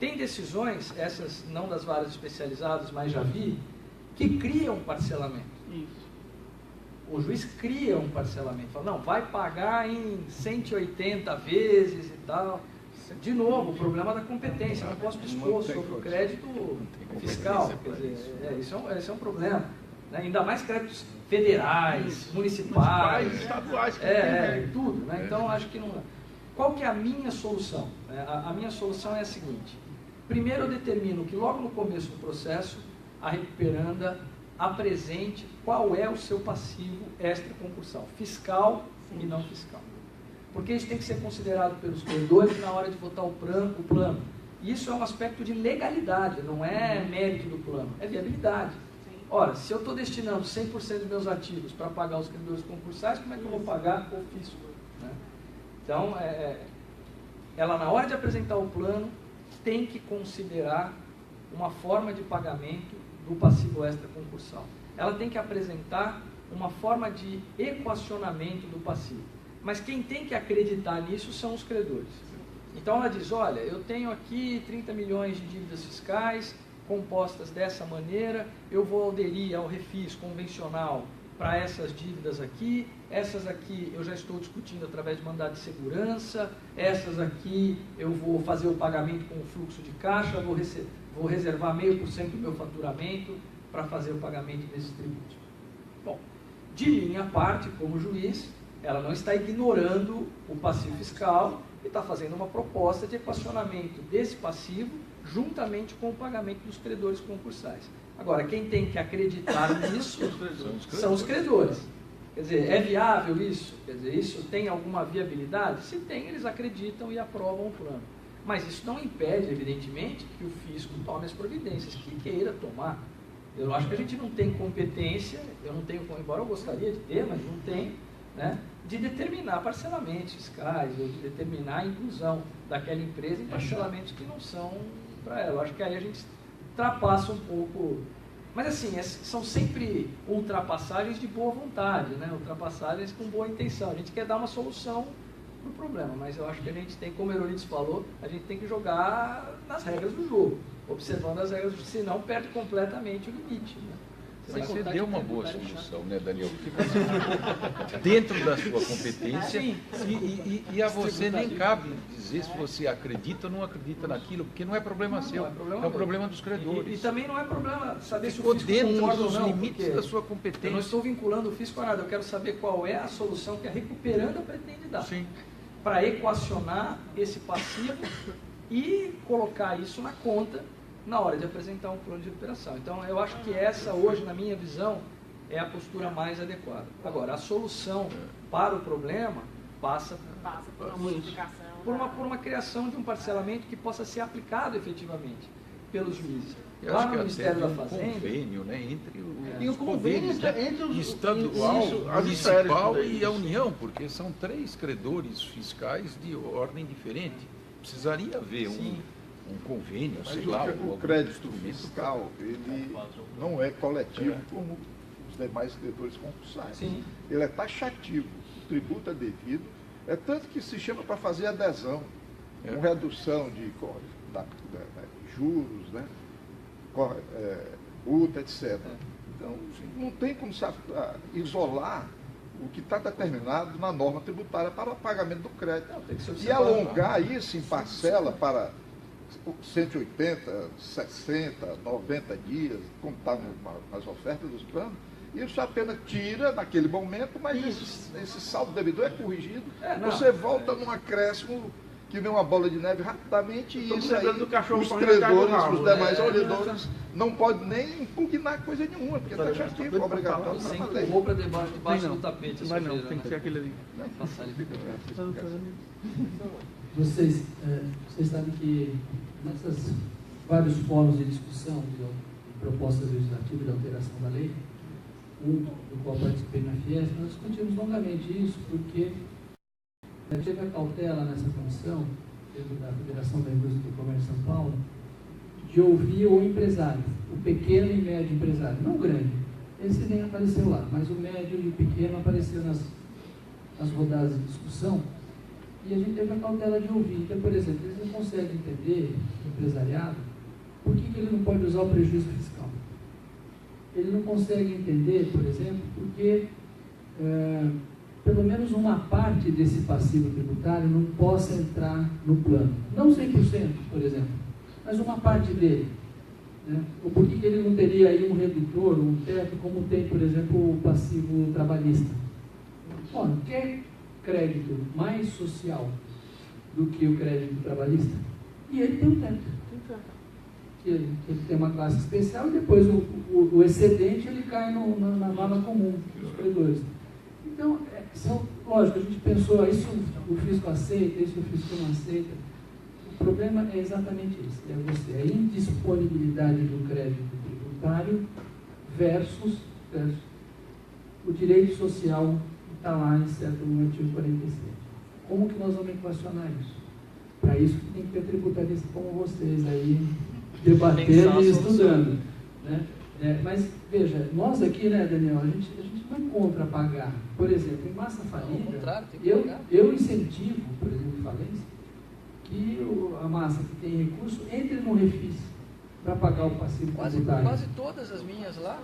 tem decisões, essas não das varas especializadas, mas já vi, que criam parcelamento. O juiz cria um parcelamento, fala, não, vai pagar em 180 vezes e tal. De novo, o problema da competência, não posso dispor sobre o crédito fiscal. Quer dizer, isso é um problema. né? Ainda mais créditos federais, municipais, estaduais, tudo. Né? Então, acho que não... Qual que é a minha solução? A minha solução é a seguinte. Primeiro, eu determino que logo no começo do processo, a Recuperanda apresente qual é o seu passivo extraconcursal, fiscal e não fiscal. Porque isso tem que ser considerado pelos credores na hora de votar o plano. Isso é um aspecto de legalidade, não é mérito do plano, é viabilidade. Ora, se eu estou destinando 100% dos meus ativos para pagar os credores concursais, como é que eu vou pagar o fisco? Né? Então, ela na hora de apresentar o plano, tem que considerar uma forma de pagamento do passivo extraconcursal. Ela tem que apresentar uma forma de equacionamento do passivo. Mas quem tem que acreditar nisso são os credores. Então ela diz, olha, eu tenho aqui 30 milhões de dívidas fiscais compostas dessa maneira, eu vou aderir ao refis convencional para essas dívidas aqui, essas aqui eu já estou discutindo através de mandado de segurança, essas aqui eu vou fazer o pagamento com o fluxo de caixa, vou reservar 0,5% do meu faturamento para fazer o pagamento desses tributos. Bom, de minha parte, como juiz, ela não está ignorando o passivo fiscal e está fazendo uma proposta de equacionamento desse passivo juntamente com o pagamento dos credores concursais. Agora, quem tem que acreditar nisso são os credores. Quer dizer, é viável isso? Quer dizer, isso tem alguma viabilidade? Se tem, eles acreditam e aprovam o plano. Mas isso não impede, evidentemente, que o fisco tome as providências que queira tomar. Eu acho que a gente não tem competência, eu não tenho, embora eu gostaria de ter, mas não tem, né, de determinar parcelamentos fiscais, ou de determinar a inclusão daquela empresa em parcelamentos que não são para ela. Eu acho que aí a gente ultrapassa um pouco. Mas assim, são sempre ultrapassagens de boa vontade, né? Ultrapassagens com boa intenção. A gente quer dar uma solução para o problema, mas eu acho que a gente tem, como o Eurolides falou, a gente tem que jogar nas regras do jogo, observando as regras, senão perde completamente o limite. Né? Mas você deu uma boa solução, né, Daniel? Porque você, dentro da sua competência, e a você nem cabe dizer se você acredita ou não acredita naquilo, porque não é problema seu, é o problema dos credores. E também não é problema saber se o fisco dentro concorda dos ou não, limites da sua competência. Eu não estou vinculando o fisco a nada, eu quero saber qual é a solução que a Recuperanda pretende dar. Sim. Para equacionar esse passivo e colocar isso na conta na hora de apresentar um plano de recuperação. Então, eu acho que essa, hoje, na minha visão, é a postura mais adequada. Agora, a solução para o problema passa por uma modificação. Por uma criação de um parcelamento que possa ser aplicado efetivamente pelos juízes. Eu Lá acho no que Ministério da até Fazenda... um convênio, né, entre E o os convênio poderes, né, entre os estadual, as municipal esferas, e a União, porque são 3 credores fiscais de ordem diferente. Precisaria haver um convênio, Mas sei lá. o crédito fiscal, ele não é coletivo como os demais credores concursais. Sim. Ele é taxativo, o tributo é devido, é tanto que se chama para fazer adesão, com redução de juros, né? Multa, etc. Então, não tem como isolar o que está determinado na norma tributária para o pagamento do crédito. E alongar isso em parcela para 180, 60, 90 dias, como está nas ofertas dos planos, isso apenas tira naquele momento, mas esse saldo devedor é corrigido, você volta num acréscimo que vem uma bola de neve rapidamente e isso aí, os credores, os demais olhadores não podem nem impugnar coisa nenhuma, porque é taxativo, obrigatório. Você empurrou para debaixo do tapete. Vai não, tem que ser aquele ali. Vocês sabem que nesses vários fóruns de discussão de propostas legislativas de alteração da lei, do qual participei na Fiesp, nós discutimos longamente isso, porque teve a cautela nessa comissão, da Federação da Indústria do Comércio de São Paulo, de ouvir o empresário, o pequeno e médio empresário, não o grande. Esse nem apareceu lá, mas o médio e o pequeno apareceu nas rodadas de discussão, e a gente teve a cautela de ouvir. Então, por exemplo, eles não conseguem entender, o empresariado, por que ele não pode usar o prejuízo fiscal. Ele não consegue entender, por exemplo, porque pelo menos uma parte desse passivo tributário não possa entrar no plano. Não 100%, por exemplo, mas uma parte dele. Né? Ou por que ele não teria aí um redutor, um teto, como tem, por exemplo, o passivo trabalhista? Ora, quer crédito mais social do que o crédito trabalhista? E ele tem um teto. Que ele tem uma classe especial e depois o excedente ele cai na vala comum dos credores. Então, lógico, a gente pensou, isso o fisco aceita, isso o fisco não aceita. O problema é exatamente esse, é a indisponibilidade do crédito tributário versus o direito social que está lá incerto no artigo 47. Como que nós vamos equacionar isso? Para isso tem que ter tributaristas como vocês aí, debatendo e estudando. Né? Mas, veja, nós aqui, né, Daniel, a gente não é contra pagar. Por exemplo, em massa falida, eu incentivo, por exemplo, em falência, que a massa que tem recurso entre no refis para pagar o passivo tributário. Quase todas as minhas lá.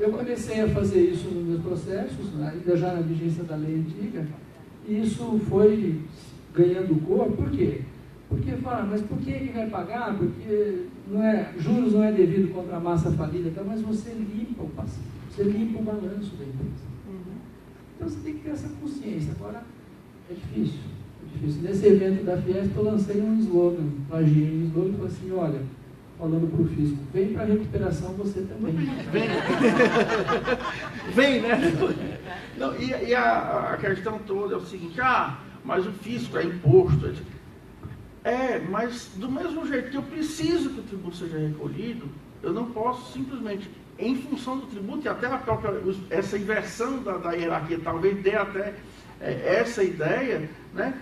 Eu comecei a fazer isso nos meus processos, ainda já na vigência da lei antiga, e isso foi ganhando cor. Por quê? Porque fala, mas por que vai pagar? Porque juros não é devido contra a massa falida, então, mas você limpa o passivo, você limpa o balanço da empresa. Então você tem que ter essa consciência. Agora, é difícil. Nesse evento da Fiesp eu lancei um slogan, plagiei um slogan e falei assim, olha, falando para o fisco, vem para a recuperação você também. Vem, né? Não, e a questão toda é o seguinte, mas o fisco é imposto. Mas do mesmo jeito que eu preciso que o tributo seja recolhido, eu não posso simplesmente, em função do tributo, e até essa inversão da hierarquia, talvez dê até essa ideia, né?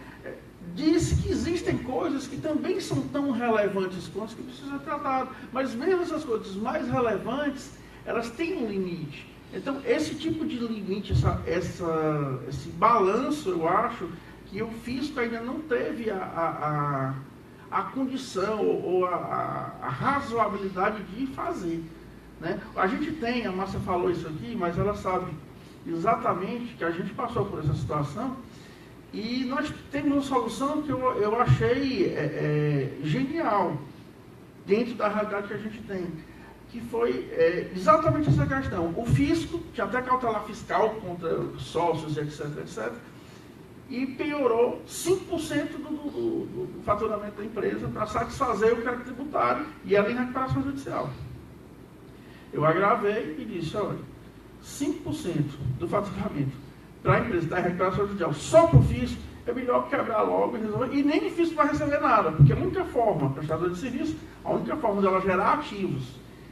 Diz que existem coisas que também são tão relevantes quanto que precisam ser tratadas, mas mesmo essas coisas mais relevantes, elas têm um limite. Então, esse tipo de limite, esse balanço, eu acho que o fisco ainda não teve a condição ou a razoabilidade de fazer. Né? A gente tem, a Márcia falou isso aqui, mas ela sabe exatamente que a gente passou por essa situação e nós temos uma solução que eu achei genial dentro da realidade que a gente tem, que foi exatamente essa questão. O fisco tinha até cautelar fiscal contra sócios, etc, etc, e penhorou 5% do faturamento da empresa para satisfazer o crédito tributário e ela em recuperação judicial. Eu agravei e disse, olha, 5% do faturamento para a empresa da recuperação judicial só para o fisco é melhor quebrar logo e resolver, e nem o fisco vai receber nada, porque a única forma, prestadora de serviço, a única forma dela gerar ativos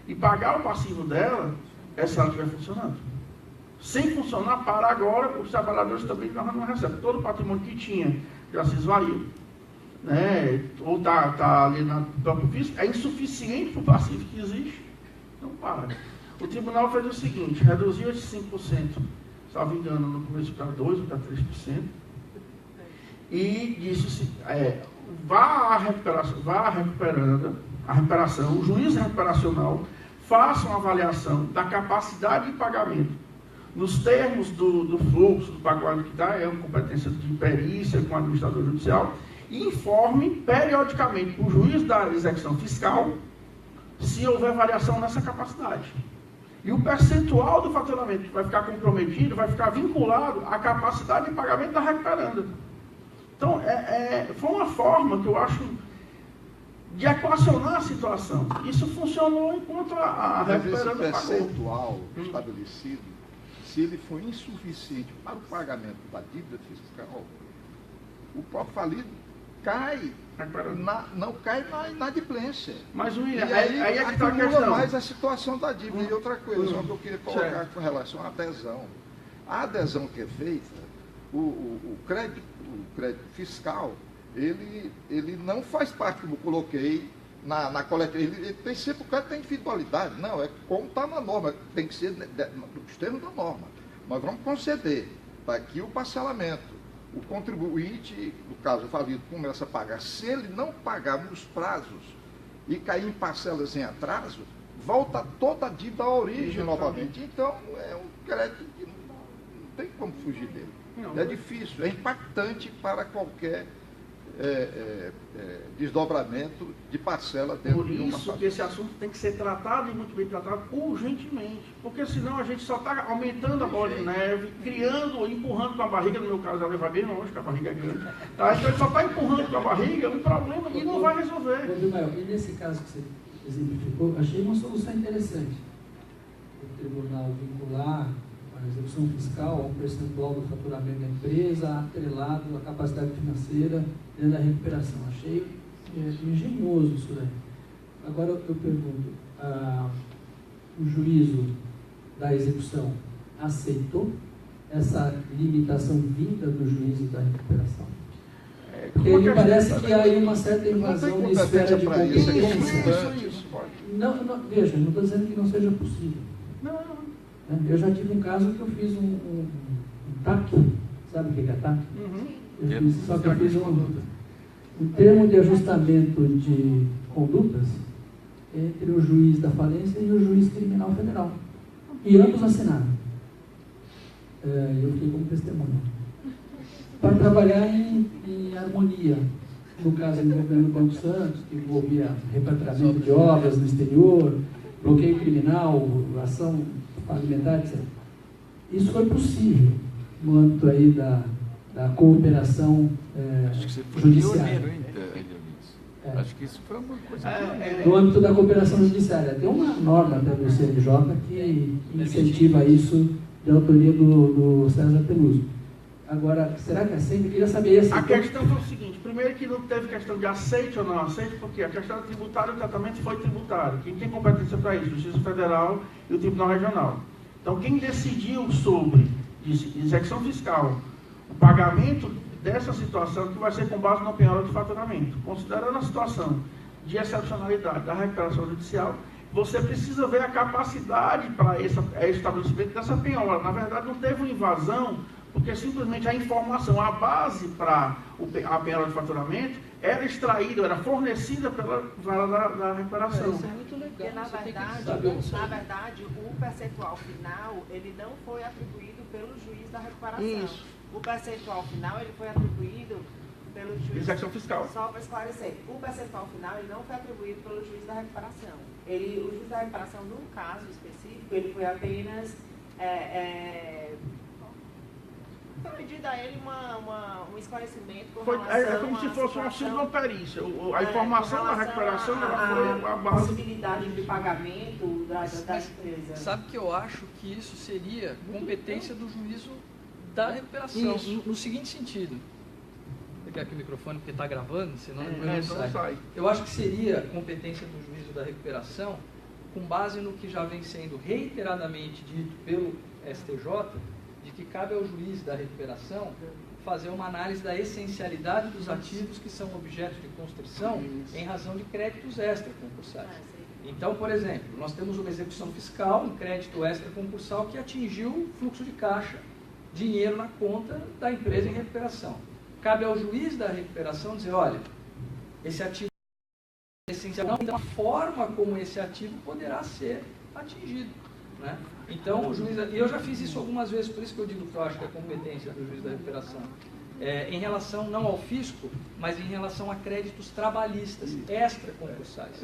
e pagar o passivo dela é se ela estiver funcionando. Sem funcionar, para agora, os trabalhadores também não recebem. Todo o patrimônio que tinha já se esvaiu, né? Ou está ali no próprio fisco, é insuficiente para o passivo que existe, então para. O tribunal fez o seguinte, reduziu esse 5%, estava engano, no começo para 2% ou para 3%, e disse, vá recuperando a recuperação, o juiz recuperacional faça uma avaliação da capacidade de pagamento nos termos do fluxo do pagamento que dá, é uma competência de perícia com o administrador judicial, e informe periodicamente para o juiz da execução fiscal se houver variação nessa capacidade. E o percentual do faturamento que vai ficar comprometido vai ficar vinculado à capacidade de pagamento da recuperanda. Então, foi uma forma que eu acho de equacionar a situação. Isso funcionou enquanto a recuperanda pagou. Mas esse percentual estabelecido, se ele for insuficiente para o pagamento da dívida fiscal, o próprio falido cai, não cai na inadimplência. Mas, William, e aí é que está a questão. Mais a situação da dívida. E outra coisa, que eu queria colocar com relação à adesão. A adesão que é feita, o crédito fiscal, ele não faz parte, como eu coloquei, na coleta. Ele tem sempre, o crédito tem individualidade. Não, é como está na norma, tem que ser nos termos da norma. Nós vamos conceder, está aqui o parcelamento. O contribuinte, no caso o falido, começa a pagar. Se ele não pagar nos prazos e cair em parcelas em atraso, volta toda a dívida à origem novamente. Então, é um crédito que não tem como fugir dele. Não. É difícil, é impactante para qualquer desdobramento de parcela dentro Por de uma isso família. que esse assunto tem que ser tratado e muito bem tratado urgentemente, porque senão a gente só está aumentando a bola de neve, criando, empurrando com a barriga, no meu caso ela vai bem longe, que a barriga é grande, tá? Então ele só está empurrando com a barriga um problema e não vai resolver. Rodrigo, e nesse caso que você exemplificou, achei uma solução interessante. O tribunal vincular a execução fiscal a um percentual do faturamento da empresa, atrelado à capacidade financeira dentro da recuperação. Achei engenhoso isso daí. Agora eu pergunto, o juízo da execução aceitou essa limitação vinda do juízo da recuperação? Porque me parece que há aí uma certa invasão de esfera de competência. Não, veja, não estou dizendo que não seja possível. Não. Eu já tive um caso que eu fiz um TAC, sabe o que é TAC? Só que eu fiz um termo de ajustamento de condutas entre o juiz da falência e o juiz criminal federal. E ambos assinaram. Eu fiquei como testemunha. Para trabalhar em harmonia. No caso envolvendo o Banco Santos, que envolvia repatriamento de obras no exterior, bloqueio criminal, ação alimentar, etc. Isso foi possível no âmbito aí da cooperação judiciária. Acho que isso foi uma coisa... No âmbito da cooperação judiciária. Tem uma norma até do CNJ que incentiva isso de autoria do César Peluso. Agora, será que aceita? Eu queria saber assim. A questão foi o seguinte: primeiro que não teve questão de aceite ou não aceite, porque a questão tributária, o tratamento foi tributário. Quem tem competência para isso? Justiça Federal e o Tribunal Regional. Então, quem decidiu sobre execução fiscal, o pagamento dessa situação, que vai ser com base na penhora de faturamento, considerando a situação de excepcionalidade da recuperação judicial, você precisa ver a capacidade para esse estabelecimento dessa penhora. Na verdade, não teve uma invasão, porque simplesmente a informação, a base para a penhora de faturamento, era extraída, era fornecida pela vara da recuperação. Isso é muito legal. Porque, na verdade, o percentual final, ele não foi atribuído pelo juiz da recuperação. Isso. O percentual final, ele foi atribuído pelo juiz... Execução fiscal. Só para esclarecer, o percentual final, ele não foi atribuído pelo juiz da recuperação. O juiz da recuperação, no caso específico, ele foi apenas... Foi pedido a ele um esclarecimento com relação É como se fosse uma segunda perícia. A informação da recuperação foi a base. Possibilidade de pagamento da empresa. Sabe que eu acho que isso seria competência do juízo da recuperação. No seguinte sentido. Vou pegar aqui o microfone porque está gravando, senão não sai. Eu acho que seria competência do juízo da recuperação com base no que já vem sendo reiteradamente dito pelo STJ, de que cabe ao juiz da recuperação fazer uma análise da essencialidade dos ativos que são objeto de constrição em razão de créditos extraconcursais. Então, por exemplo, nós temos uma execução fiscal, um crédito extraconcursal que atingiu o fluxo de caixa, dinheiro na conta da empresa em recuperação. Cabe ao juiz da recuperação dizer, olha, esse ativo é essencial, então a forma como esse ativo poderá ser atingido. Né? Então, o juiz, e eu já fiz isso algumas vezes, por isso que eu digo que eu acho que é competência do juiz da recuperação. Em relação não ao fisco, mas em relação a créditos trabalhistas, extraconcursais.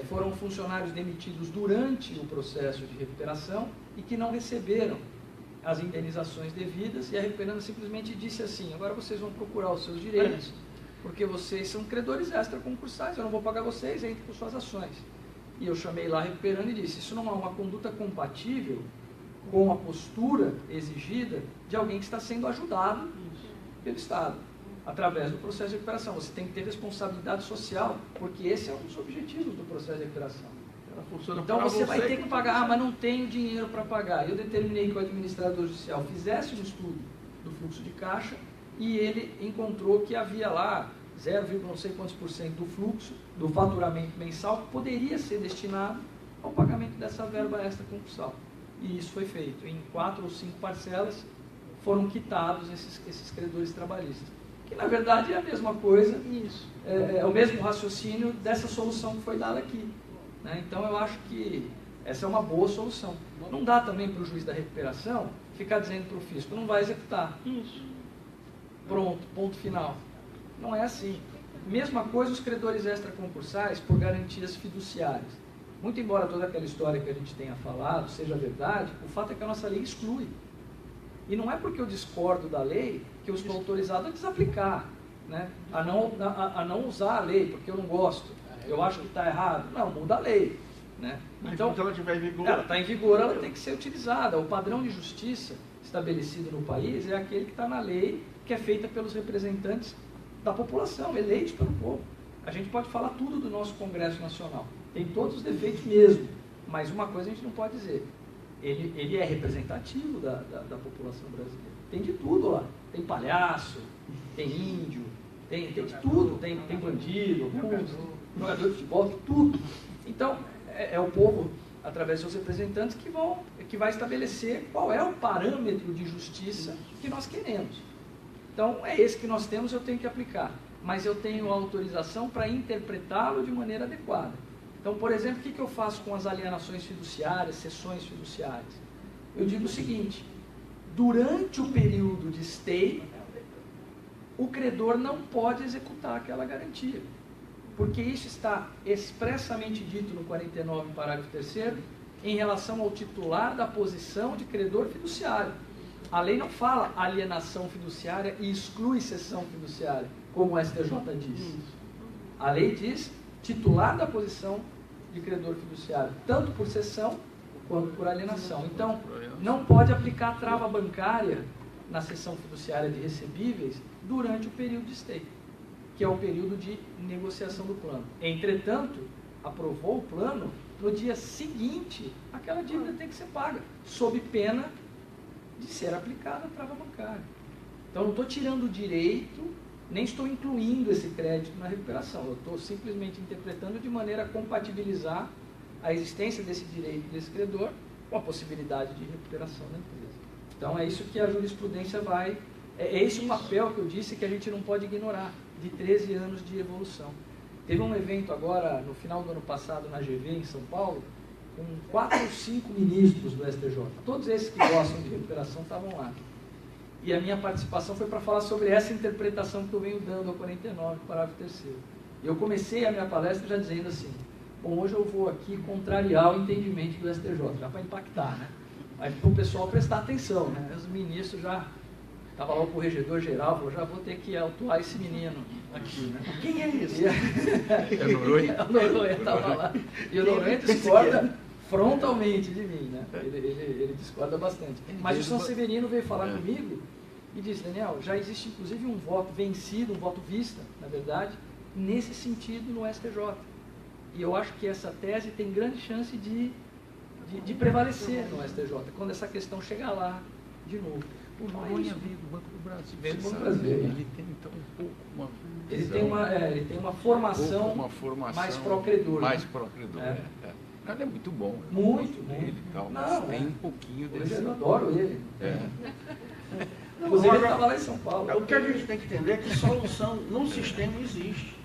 Foram funcionários demitidos durante o processo de recuperação e que não receberam as indenizações devidas, e a recuperanda simplesmente disse assim, agora vocês vão procurar os seus direitos, porque vocês são credores extraconcursais, eu não vou pagar vocês, entre com suas ações. E eu chamei lá a recuperando e disse, isso não é uma conduta compatível com a postura exigida de alguém que está sendo ajudado pelo Estado, através do processo de recuperação. Você tem que ter responsabilidade social, porque esse é um dos objetivos do processo de recuperação. Então você vai ter que pagar, mas não tenho dinheiro para pagar. Eu determinei que o administrador judicial fizesse um estudo do fluxo de caixa e ele encontrou que havia lá 0, não sei quantos % do fluxo, do faturamento mensal, que poderia ser destinado ao pagamento dessa verba extraconcursal. E isso foi feito. Em 4 ou 5 parcelas foram quitados esses credores trabalhistas. Que, na verdade, é a mesma coisa, é o mesmo raciocínio dessa solução que foi dada aqui. Né? Então, eu acho que essa é uma boa solução. Não dá também para o juiz da recuperação ficar dizendo para o fisco, não vai executar. pronto, ponto final. Não é assim. Mesma coisa os credores extraconcursais por garantias fiduciárias. Muito embora toda aquela história que a gente tenha falado seja verdade, o fato é que a nossa lei exclui. E não é porque eu discordo da lei que eu estou autorizado a desaplicar, né? a não usar a lei, porque eu não gosto, eu acho que está errado. Não, muda a lei. Né? Então, se ela estiver em vigor... Ela está em vigor, ela tem que ser utilizada. O padrão de justiça estabelecido no país é aquele que está na lei, que é feita pelos representantes da população, eleitos pelo povo. A gente pode falar tudo do nosso Congresso Nacional, tem todos os defeitos mesmo, mas uma coisa a gente não pode dizer, ele é representativo da população brasileira. Tem de tudo lá, tem palhaço, tem índio, tem de tudo, tem bandido, jogador de futebol, tem tudo. Então, é o povo, através dos seus representantes, que vai estabelecer qual é o parâmetro de justiça que nós queremos. Então, é esse que nós temos, eu tenho que aplicar. Mas eu tenho autorização para interpretá-lo de maneira adequada. Então, por exemplo, o que eu faço com as alienações fiduciárias, cessões fiduciárias? Eu digo o seguinte: durante o período de stay, o credor não pode executar aquela garantia. Porque isso está expressamente dito no 49, parágrafo 3º, em relação ao titular da posição de credor fiduciário. A lei não fala alienação fiduciária e exclui cessão fiduciária, como o STJ diz. A lei diz titular da posição de credor fiduciário, tanto por cessão quanto por alienação. Então, não pode aplicar trava bancária na cessão fiduciária de recebíveis durante o período de stay, que é o período de negociação do plano. Entretanto, aprovou o plano, no dia seguinte, aquela dívida tem que ser paga, sob pena de ser aplicada a trava bancária. Então, não estou tirando o direito, nem estou incluindo esse crédito na recuperação. Eu estou simplesmente interpretando de maneira a compatibilizar a existência desse direito desse credor com a possibilidade de recuperação da empresa. Então, é isso que a jurisprudência vai... É esse o papel que eu disse que a gente não pode ignorar, de 13 anos de evolução. Teve um evento agora, no final do ano passado, na GV, em São Paulo, com 4 ou 5 ministros do STJ. Todos esses que gostam de recuperação estavam lá. E a minha participação foi para falar sobre essa interpretação que eu venho dando ao 49, parágrafo 3º. E eu comecei a minha palestra já dizendo assim: bom, hoje eu vou aqui contrariar o entendimento do STJ, já para impactar, né? Mas para o pessoal prestar atenção, né? Os ministros já... Estava lá o corregedor geral, falou: já vou ter que autuar esse menino aqui, né? Quem é esse? É o Noronha? O Noronha estava lá. E o Noronha discorda frontalmente de mim, né? Ele discorda bastante. Mas o São Severino veio falar comigo e disse: Daniel, já existe inclusive um voto vencido, um voto vista, na verdade, nesse sentido no STJ. E eu acho que essa tese tem grande chance de prevalecer no STJ, quando essa questão chegar lá de novo. O Noronha veio do Banco do Brasil. Veio do Banco do Brasil. Ele tem, então, um pouco uma visão, ele tem uma formação, mais pró-credor. Mais pró-credor, O cara é muito bom. Muito. Ele, tem um pouquinho desse... Eu adoro ele. Inclusive, ele estava lá em São Paulo. O que a gente tem que entender é que solução no sistema existe.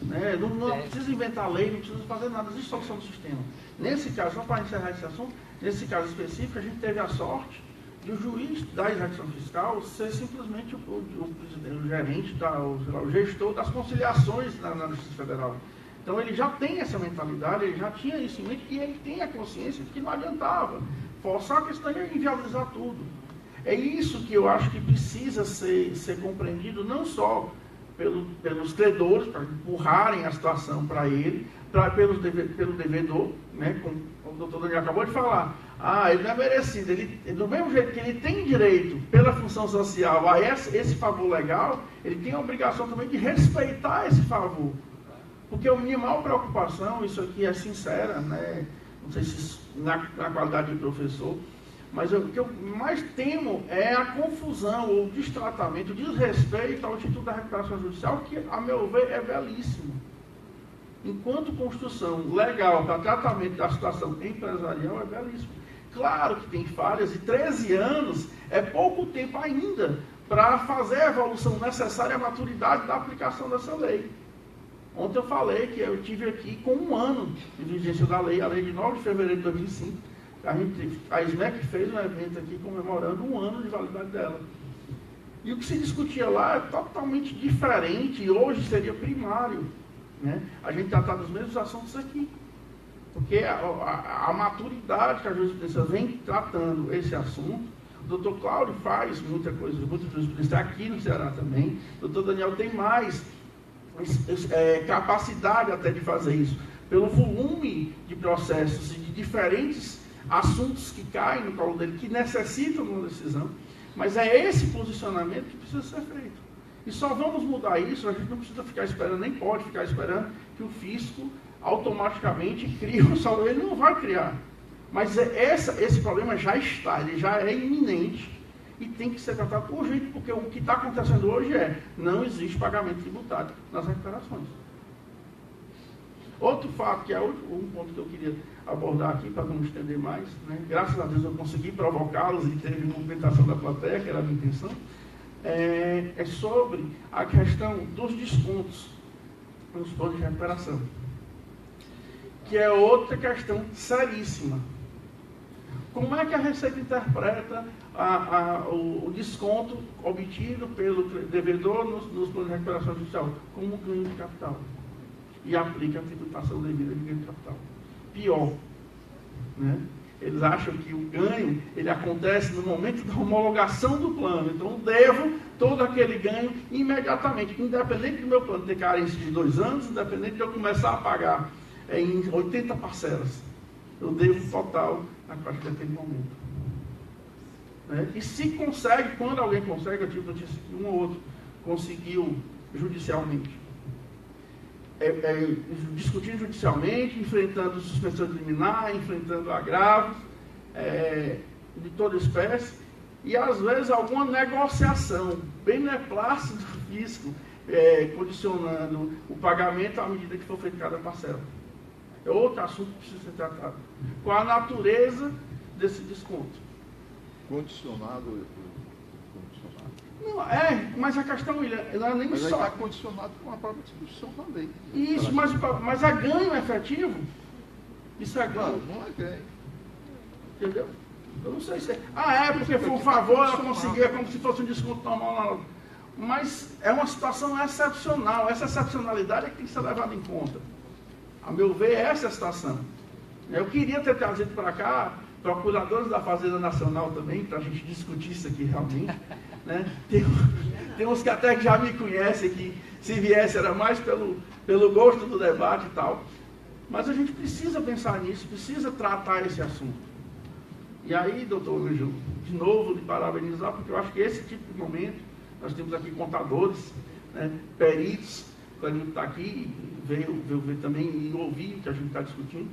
Né? Não precisa inventar lei, não precisa fazer nada, existe solução no sistema. Nesse caso, só para encerrar esse assunto, nesse caso específico, a gente teve a sorte de o juiz da execução fiscal ser simplesmente o gerente, o gestor das conciliações na Justiça Federal. Então ele já tem essa mentalidade, ele já tinha isso em mente e ele tem a consciência de que não adiantava forçar a questão de inviabilizar tudo. É isso que eu acho que precisa ser compreendido não só pelos credores, para empurrarem a situação para ele, pelo devedor, né, como o doutor Daniel acabou de falar. Ele não é merecido. Do mesmo jeito que ele tem direito, pela função social, a esse favor legal, ele tem a obrigação também de respeitar esse favor. Porque a minimal preocupação, isso aqui é sincera, né? Não sei se na qualidade de professor, mas o que eu mais temo é a confusão, ou o destratamento, o desrespeito ao título da recuperação judicial, que, a meu ver, é belíssimo. Enquanto construção legal para tratamento da situação empresarial, é belíssimo. Claro que tem falhas, e 13 anos é pouco tempo ainda para fazer a evolução necessária à maturidade da aplicação dessa lei. Ontem eu falei que eu tive aqui com 1 ano de vigência da lei, a lei de 9 de fevereiro de 2005. A SMEC fez um evento aqui comemorando 1 ano de validade dela. E o que se discutia lá é totalmente diferente e hoje seria primário, né? A gente tratar dos mesmos assuntos aqui. Porque a maturidade que a jurisprudência vem tratando esse assunto, o doutor Cláudio faz muita coisa, muita jurisprudência aqui no Ceará também, o doutor Daniel tem mais capacidade até de fazer isso, pelo volume de processos e de diferentes assuntos que caem no colo dele, que necessitam de uma decisão, mas é esse posicionamento que precisa ser feito. E só vamos mudar isso, a gente não precisa ficar esperando, nem pode ficar esperando que o fisco automaticamente crie o saldo. Ele não vai criar. Mas esse problema já está, ele já é iminente e tem que ser tratado urgente, porque o que está acontecendo hoje não existe pagamento tributário nas recuperações. Outro fato, que é um ponto que eu queria abordar aqui, para não me estender mais, né? Graças a Deus eu consegui provocá-los e teve movimentação da plateia, que era a minha intenção, é sobre a questão dos descontos nos planos de recuperação, que é outra questão seríssima. Como é que a Receita interpreta o desconto obtido pelo devedor nos planos de recuperação judicial como ganho de capital? E aplica a tributação devida de ganho de capital. Pior, né? Eles acham que o ganho ele acontece no momento da homologação do plano. Então, eu devo todo aquele ganho imediatamente, independente do meu plano ter carência de 2 anos, independente de eu começar a pagar em 80 parcelas. Eu devo total a partir daquele momento. Né? E se consegue, quando alguém consegue, eu tive notícia que um ou outro conseguiu judicialmente. Discutindo judicialmente, enfrentando suspensão liminar, enfrentando agravos de toda espécie, e às vezes alguma negociação, beneplácito do fisco, condicionando o pagamento à medida que for feita cada parcela. É outro assunto que precisa ser tratado. Qual a natureza desse desconto? Condicionado. Não, mas a questão não é nem mas só... Mas está condicionado com a própria disposição da lei. Isso, mas é ganho efetivo? Isso é ganho? Não é ganho. Entendeu? Eu não sei se é... porque foi um favor, ela conseguiu, é como se fosse um desconto normal. Mas é uma situação excepcional. Essa excepcionalidade é que tem que ser levada em conta. A meu ver, essa é a situação. Eu queria ter trazido para cá procuradores da Fazenda Nacional também, para a gente discutir isso aqui realmente. Né? Tem uns que até já me conhecem, que se viesse era mais pelo gosto do debate e tal. Mas a gente precisa pensar nisso, precisa tratar esse assunto. E aí, doutor Luiz, de novo, lhe parabenizar, porque eu acho que esse tipo de momento, nós temos aqui contadores, né, peritos, que a gente está aqui, veio ver também e ouvir o que a gente está discutindo.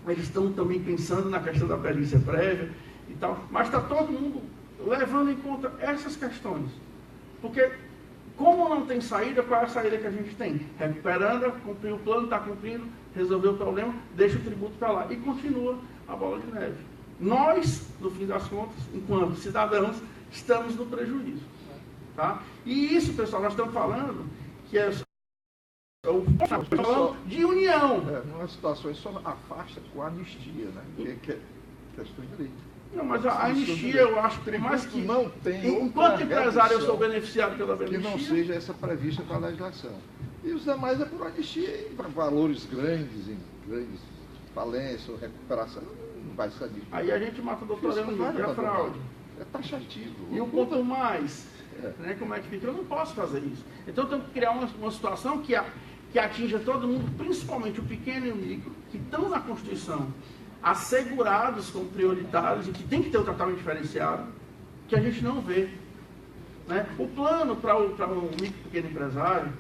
Eles estão também pensando na questão da perícia prévia e tal, mas está todo mundo levando em conta essas questões. Porque, como não tem saída, qual é a saída que a gente tem? Recuperando, cumprir o plano, está cumprindo, resolveu o problema, deixa o tributo para lá e continua a bola de neve. Nós, no fim das contas, enquanto cidadãos, estamos no prejuízo. Tá? E isso, pessoal, nós estamos falando que de união. Numa situação, isso só afasta com a anistia, né? Que é questão de lei. Não, mas a anistia, eu acho que mais que... não tem enquanto empresário, eu sou beneficiado pela anistia. Que não seja essa prevista pela legislação. E os demais é por anistia em valores grandes, em grandes falências ou recuperação, não vai ser anistia. Aí a gente mata o doutorando e a fraude. É taxativo. E o quanto mais, né, como é que fica? Eu não posso fazer isso. Então, eu tenho que criar uma situação que atinja todo mundo, principalmente o pequeno e o micro, que estão na Constituição assegurados como prioritários e que tem que ter um tratamento diferenciado, que a gente não vê. Né? O plano para um micro e pequeno empresário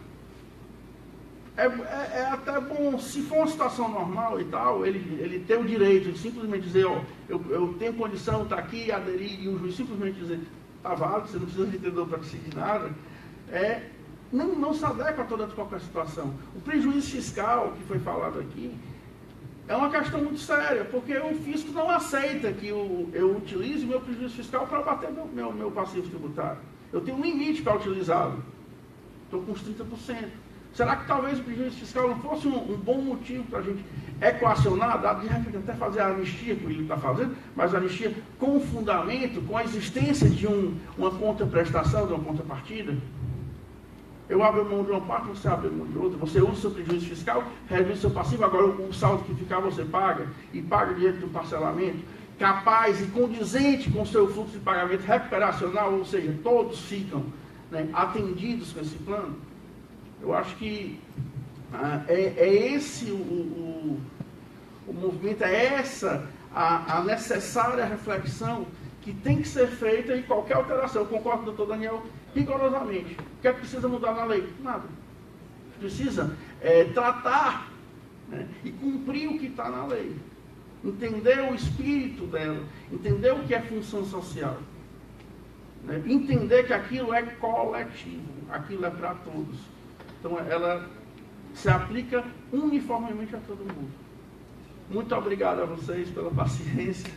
é até bom, se for uma situação normal e tal, ele tem o direito de simplesmente dizer, ó, eu tenho condição, está aqui, aderir, e o juiz simplesmente dizer, está válido, você não precisa de entendedor para decidir nada, não se adequa a toda qualquer situação. O prejuízo fiscal que foi falado aqui é uma questão muito séria, porque o fisco não aceita que eu utilize meu prejuízo fiscal para abater meu passivo tributário. Eu tenho um limite para utilizá-lo. Estou com uns 30%. Será que talvez o prejuízo fiscal não fosse um bom motivo para a gente equacionar, de repente até fazer a anistia que ele está fazendo, mas a anistia com fundamento, com a existência de uma contraprestação, de uma contrapartida? Eu abro mão de uma parte, você abre mão de outra, você usa o seu prejuízo fiscal, reduz o seu passivo, agora o saldo que ficar você paga, e paga diante do parcelamento, capaz e condizente com o seu fluxo de pagamento recuperacional, ou seja, todos ficam, né, atendidos com esse plano. Eu acho que é esse o movimento, é essa a necessária reflexão que tem que ser feita em qualquer alteração. Eu concordo com o doutor Daniel rigorosamente. O que é que precisa mudar na lei? Nada. Precisa tratar, né, e cumprir o que está na lei. Entender o espírito dela, entender o que é função social. Né, entender que aquilo é coletivo, aquilo é para todos. Então, ela se aplica uniformemente a todo mundo. Muito obrigado a vocês pela paciência.